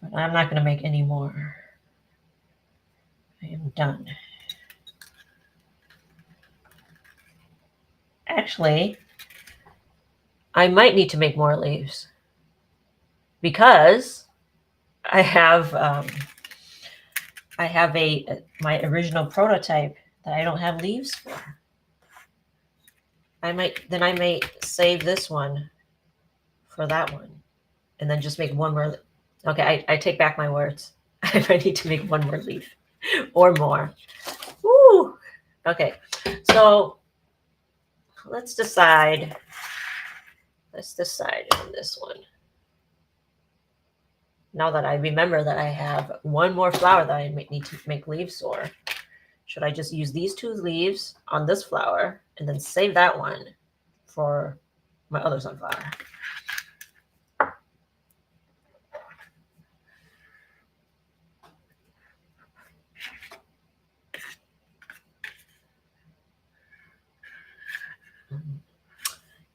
But I'm not going to make any more. I am done. Actually, I might need to make more leaves because I have my original prototype that I don't have leaves for. I may save this one for that one, and then just make one more. Okay, I take back my words. I need to make one more leaf or more. Woo! Okay, so let's decide. Let's decide on this one. Now that I remember that I have one more flower that I need to make leaves for, should I just use these 2 leaves on this flower and then save that one for my other sunflower?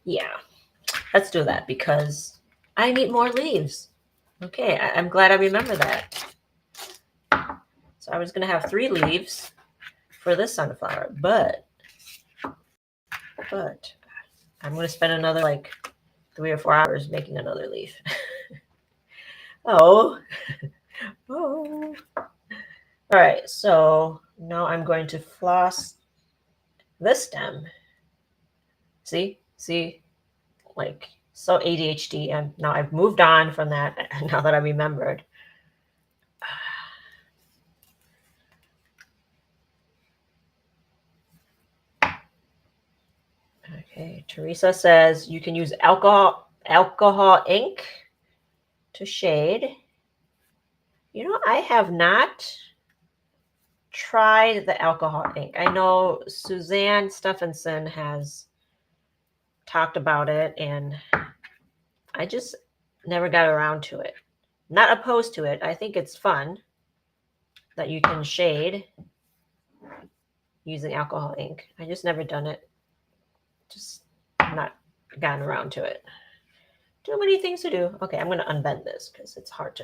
Yeah, let's do that because I need more leaves. Okay, I'm glad I remember that. So So I was going to have 3 leaves for this sunflower, but I'm going to spend another like 3 or 4 hours making another leaf. Oh. Oh. All right, so now I'm going to floss this stem. See, like so ADHD. And now I've moved on from that. Now that I remembered. Okay, Teresa says you can use alcohol ink to shade. You know, I have not tried the alcohol ink. I know Suzanne Stephenson has talked about it, and I just never got around to it. Not opposed to it. I think it's fun that you can shade using alcohol ink. I just never done it. Just not gotten around to it. Too many things to do. Okay, I'm going to unbend this because it's hard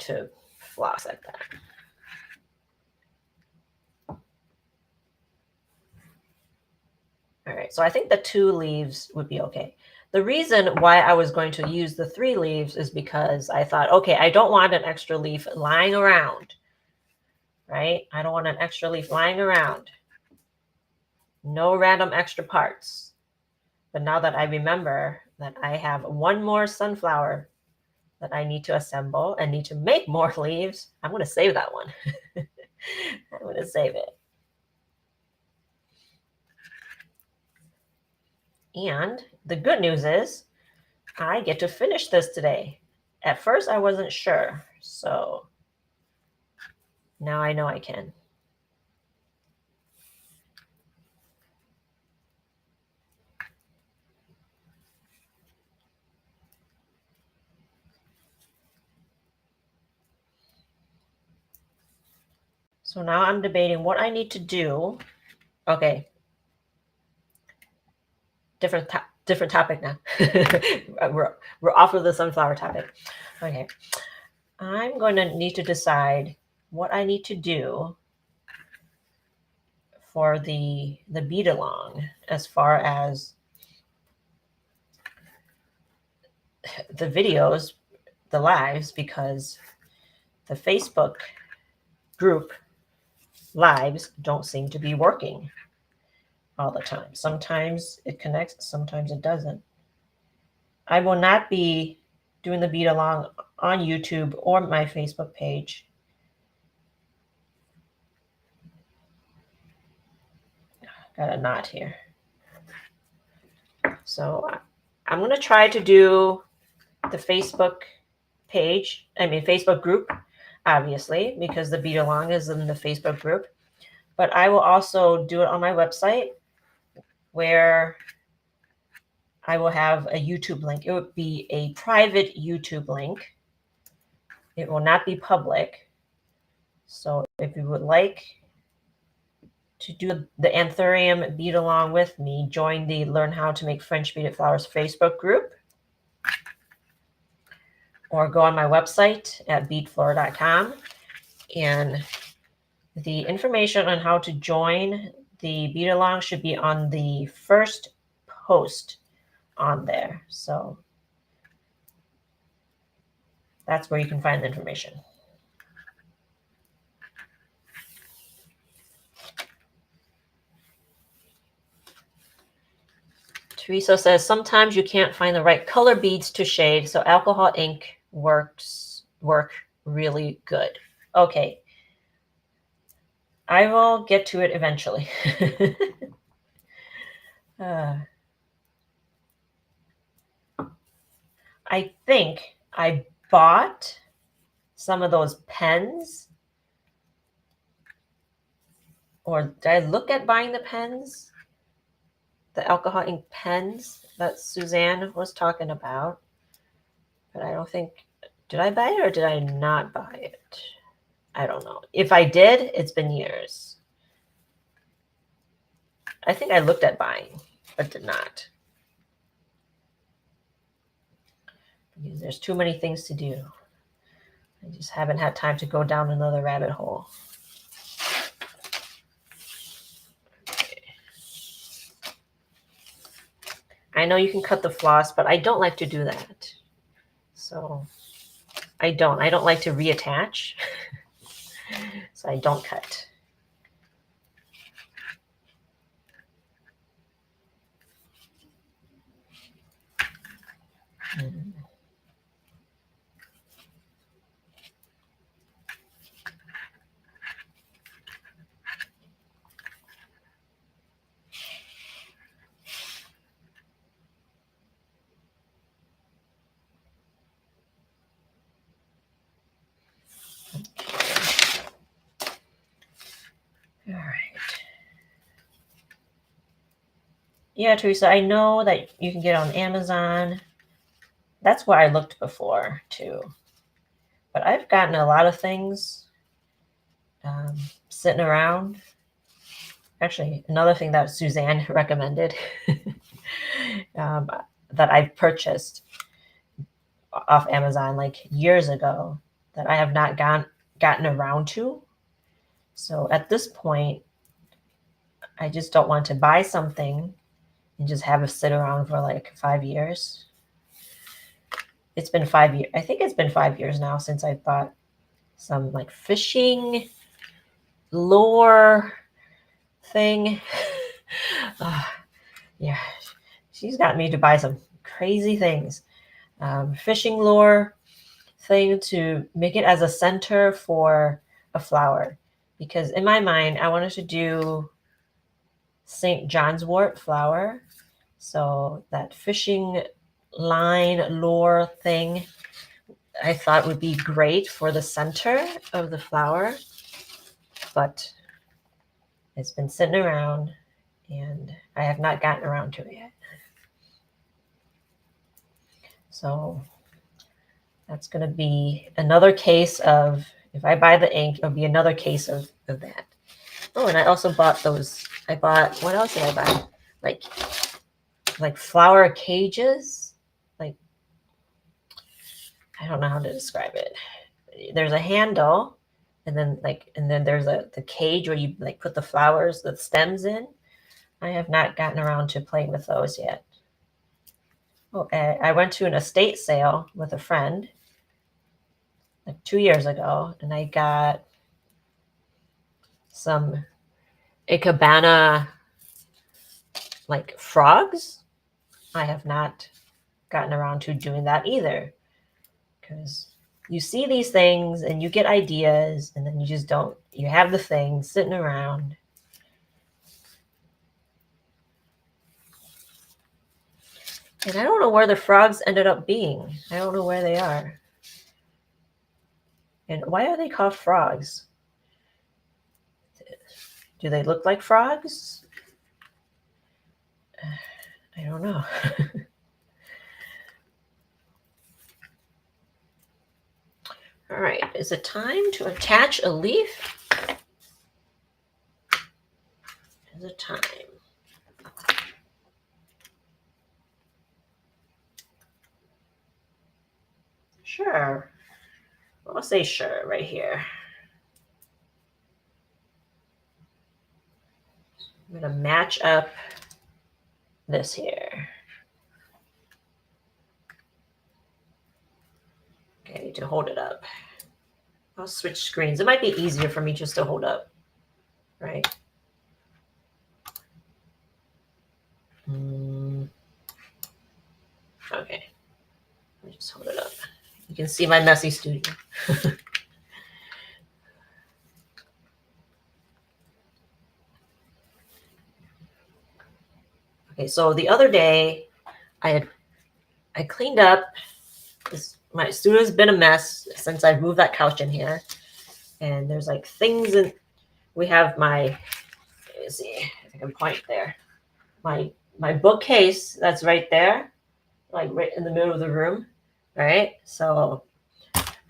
to floss like that. All right, so I think the 2 leaves would be okay. The reason why I was going to use the 3 leaves is because I thought, okay, I don't want an extra leaf lying around, right? I don't want an extra leaf lying around. No random extra parts. But now that I remember that I have 1 more sunflower that I need to assemble and need to make more leaves, I'm going to save that one. I'm going to save it. And the good news is I get to finish this today. At first, I wasn't sure. So now I know I can. So now I'm debating what I need to do. Okay. Different topic now. we're off of the sunflower topic. Okay. I'm going to need to decide what I need to do for the bead along as far as the videos, the lives, because the Facebook group lives don't seem to be working all the time. Sometimes it connects, sometimes it doesn't. I will not be doing the bead along on YouTube or my Facebook page. Got a knot here. So I'm going to try to do the Facebook page, Facebook group, obviously, because the bead along is in the Facebook group. But I will also do it on my website where I will have a YouTube link. It would be a private YouTube link. It will not be public. So if you would like to do the anthurium bead along with me, join the Learn How to Make French Beaded Flowers Facebook group, or go on my website at beadflora.com, and the information on how to join the bead along should be on the first post on there. So that's where you can find the information. Teresa says sometimes you can't find the right color beads to shade, so alcohol ink work really good. Okay. I will get to it eventually. I think I bought some of those pens. Or did I look at buying the pens? The alcohol ink pens that Suzanne was talking about. But I don't think, did I buy it or did I not buy it? I don't know. If I did, it's been years. I think I looked at buying, but did not. because there's too many things to do. I just haven't had time to go down another rabbit hole. I know you can cut the floss, but I don't like to do that. So I don't like to reattach. So I don't cut. Mm. All right. Yeah, Teresa, I know that you can get on Amazon. That's where I looked before too. But I've gotten a lot of things sitting around. Actually, another thing that Suzanne recommended that I've purchased off Amazon like years ago that I have not gotten around to. So at this point, I just don't want to buy something and just have it sit around for like 5 years. It's been 5 years. I think it's been 5 years now since I bought some like fishing lure thing. Yeah, she's got me to buy some crazy things. Fishing lure thing to make it as a center for a flower. Because in my mind, I wanted to do St. John's wort flower. So that fishing line lure thing I thought would be great for the center of the flower. But it's been sitting around and I have not gotten around to it yet. So that's going to be another case of, if I buy the ink, it'll be another case of that. Oh, and I also bought those. What else did I buy? Like flower cages. Like, I don't know how to describe it. There's a handle, and then there's the cage where you like put the flowers, the stems in. I have not gotten around to playing with those yet. Oh, I went to an estate sale with a friend like 2 years ago, and I got some Ikebana like frogs. I have not gotten around to doing that either, because you see these things and you get ideas and then you just don't. You have the thing sitting around. And I don't know where the frogs ended up being. I don't know where they are. And why are they called frogs? Do they look like frogs? I don't know. All right, is it time to attach a leaf? Is it time? Sure. Well, I'll say sure right here. I'm going to match up this here. Okay, I need to hold it up. I'll switch screens. It might be easier for me just to hold up, right? Okay, I'll just hold it up. You can see my messy studio. Okay, so the other day I cleaned up. My studio's been a mess since I've moved that couch in here, and there's like things in. We have my. Let's see, I think I'm pointing there. My bookcase that's right there, like right in the middle of the room, right? So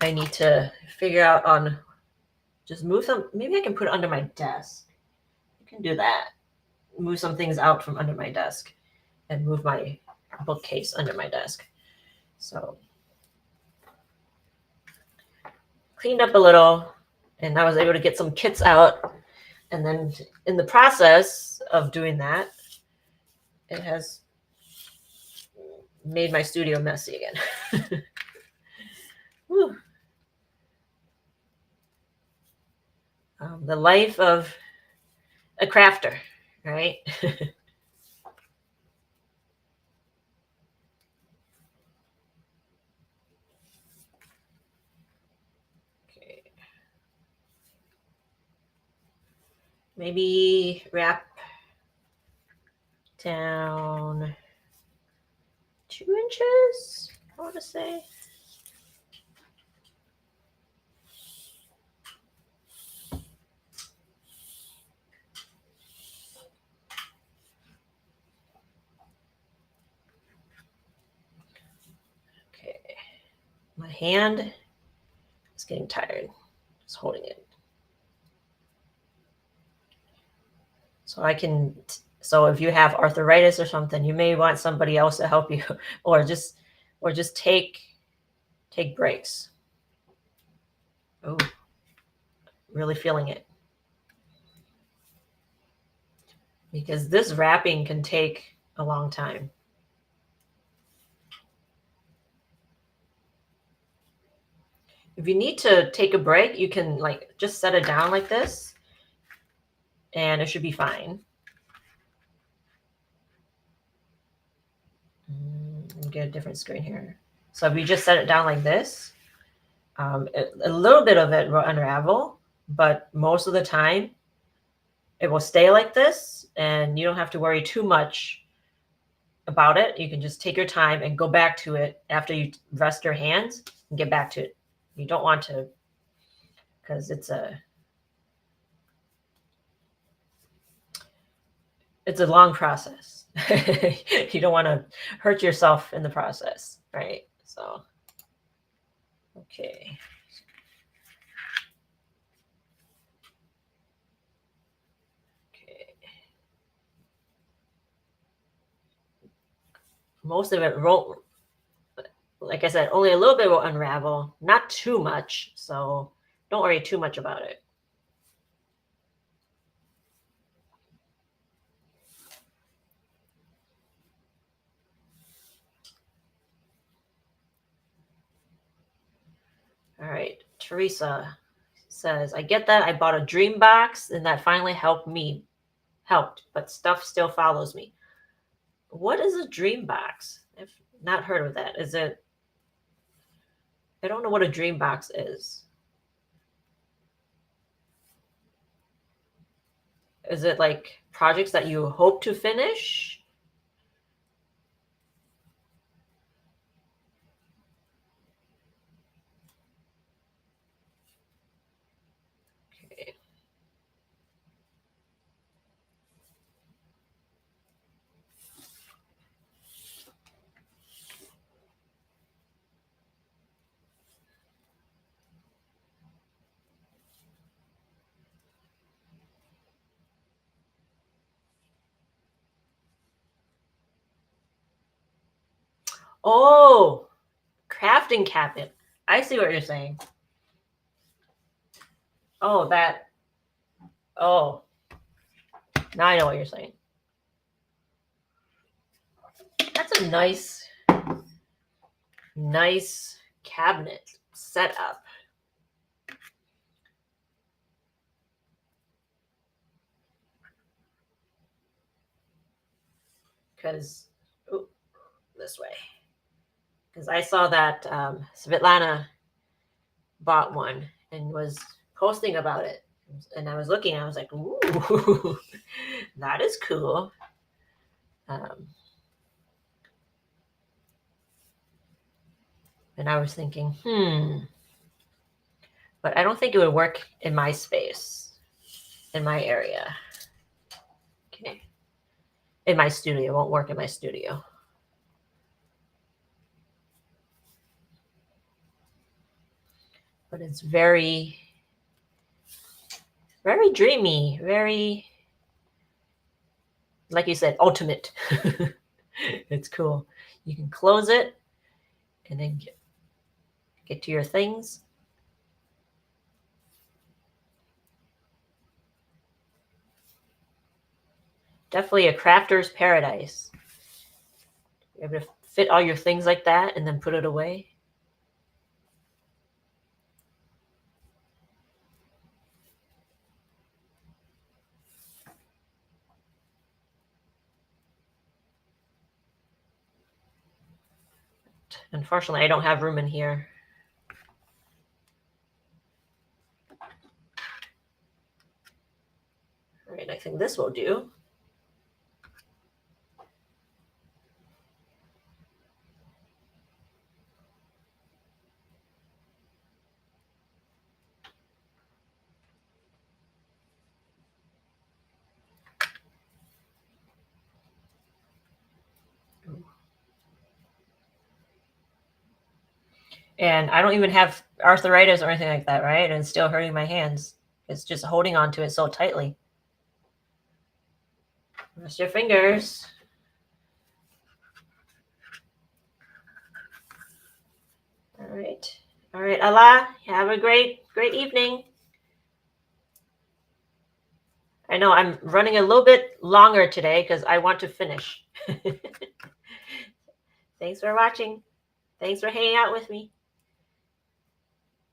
I need to figure out on just move some. Maybe I can put it under my desk. I can do that. Move some things out from under my desk, and move my bookcase under my desk. So cleaned up a little, and I was able to get some kits out. And then in the process of doing that, it has made my studio messy again. The life of a crafter, right? Okay. Maybe wrap down 2 inches, I want to say. Okay. My hand is getting tired. Just holding it. So so if you have arthritis or something, you may want somebody else to help you, or just take breaks. Oh, really feeling it. Because this wrapping can take a long time. If you need to take a break, you can like just set it down like this and it should be fine. Let me get a different screen here. So if you just set it down like this, a little bit of it will unravel, but most of the time it will stay like this and you don't have to worry too much about it. You can just take your time and go back to it after you rest your hands and get back to it. You don't want to, because it's a long process. You don't want to hurt yourself in the process, right? So, okay. Okay. Most of it won't, like I said, only a little bit will unravel, not too much. So don't worry too much about it. All right. Teresa says, I get that. I bought a dream box and that finally helped, but stuff still follows me. What is a dream box? I've not heard of that. Is it, I don't know what a dream box is. Is it like projects that you hope to finish? Okay. Oh, crafting cabinet. I see what you're saying. Oh, that. Oh, now I know what you're saying. That's a nice cabinet setup. Because, this way. Because I saw that Svetlana bought one and was posting about it. And I was looking, I was like, ooh, that is cool. And I was thinking, but I don't think it would work in my space, in my area. Okay. In my studio, it won't work in my studio. But it's very, very dreamy, very, like you said, ultimate. It's cool. You can close it and then get to your things. Definitely a crafter's paradise. You're able to fit all your things like that and then put it away. Unfortunately, I don't have room in here. All right, I think this will do. And I don't even have arthritis or anything like that, right? And it's still hurting my hands. It's just holding on to it so tightly. Rest your fingers. All right. All right, Allah, have a great evening. I know I'm running a little bit longer today because I want to finish. Thanks for watching. Thanks for hanging out with me.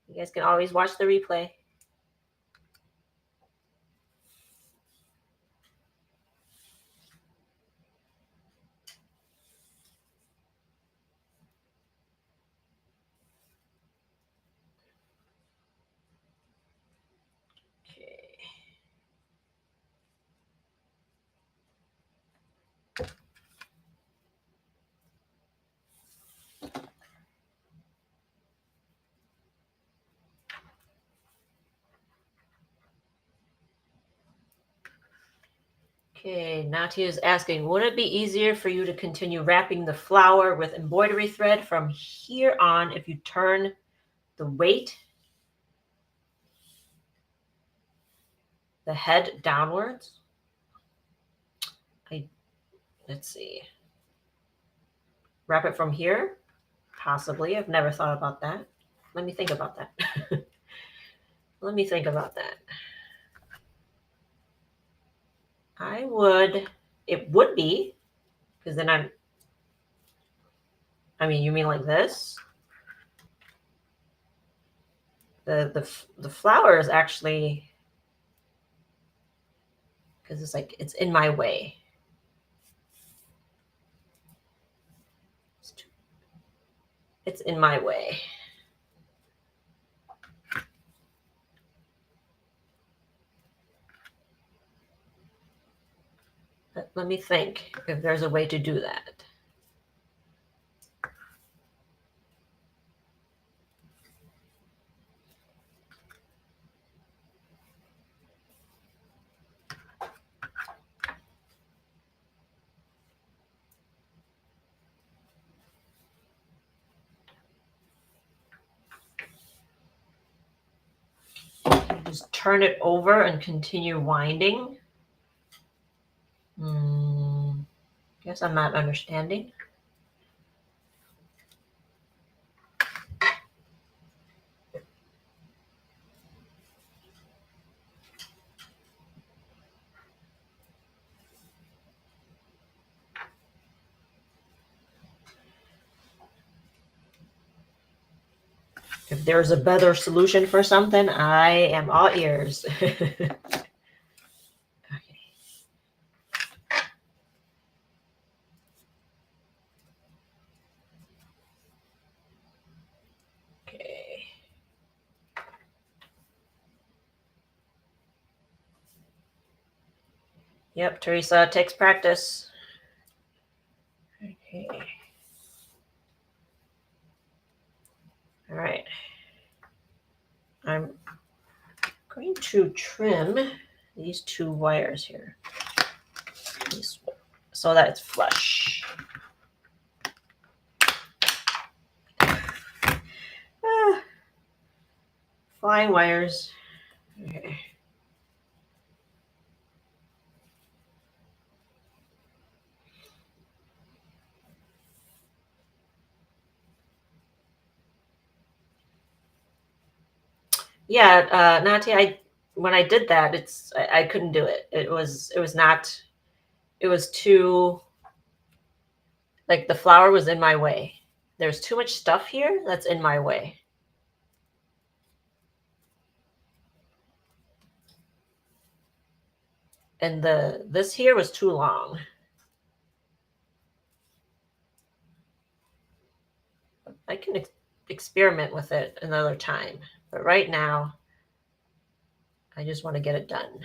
You guys can always watch the replay. Okay, Natia is asking, would it be easier for you to continue wrapping the flower with embroidery thread from here on if you turn the weight, the head downwards? Let's see. Wrap it from here? Possibly. I've never thought about that. Let me think about that. Let me think about that. It would be, because then you mean like this? The flower is actually, because it's in my way. It's in my way. Let me think if there's a way to do that. Just turn it over and continue winding. Guess I'm not understanding. If there's a better solution for something, I am all ears. Okay. Okay. Yep, Teresa, it takes practice. Okay. All right. I'm going to trim these two wires here so that it's flush. Flying wires. Okay. Yeah, Nati, when I did that, I couldn't do it. It was not it was too, like the flower was in my way. There's too much stuff here that's in my way. And this here was too long. I can experiment with it another time. But right now, I just want to get it done.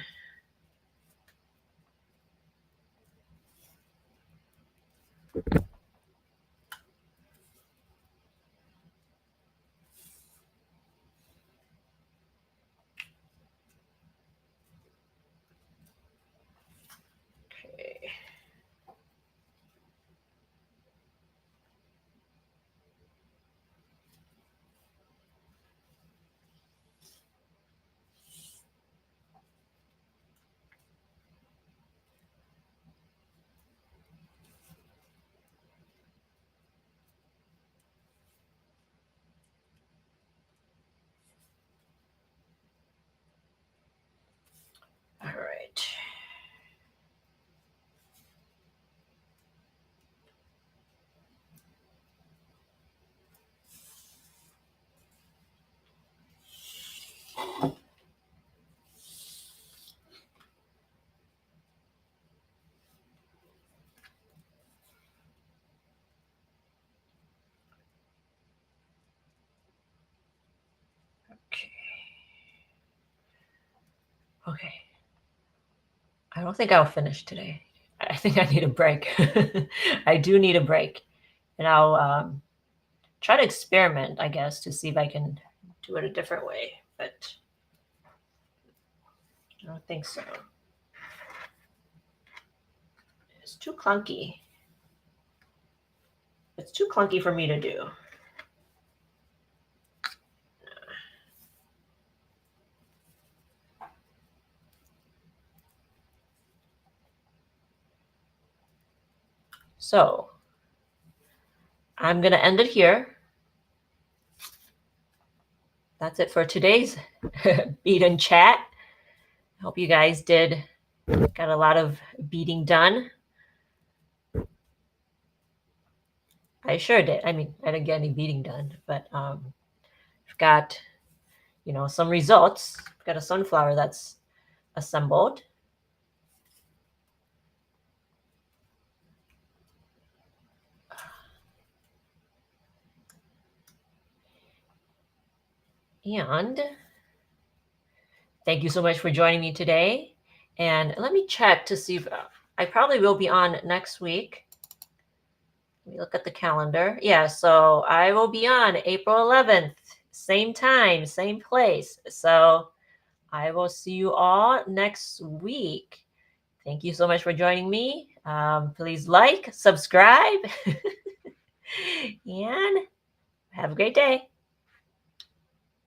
Okay. All right. Okay. Okay. I don't think I'll finish today. I think I need a break. I do need a break. And I'll try to experiment, I guess, to see if I can do it a different way. But I don't think so. It's too clunky. It's too clunky for me to do. So I'm going to end it here. That's it for today's Bead Chat. I hope you guys got a lot of beading done. I sure did. I mean, I didn't get any beading done, but I've got, some results. I've got a sunflower that's assembled. And thank you so much for joining me today. And let me check to see if I probably will be on next week. Let me look at the calendar. Yeah, so I will be on April 11th, same time, same place. So I will see you all next week. Thank you so much for joining me. Please like, subscribe, and have a great day.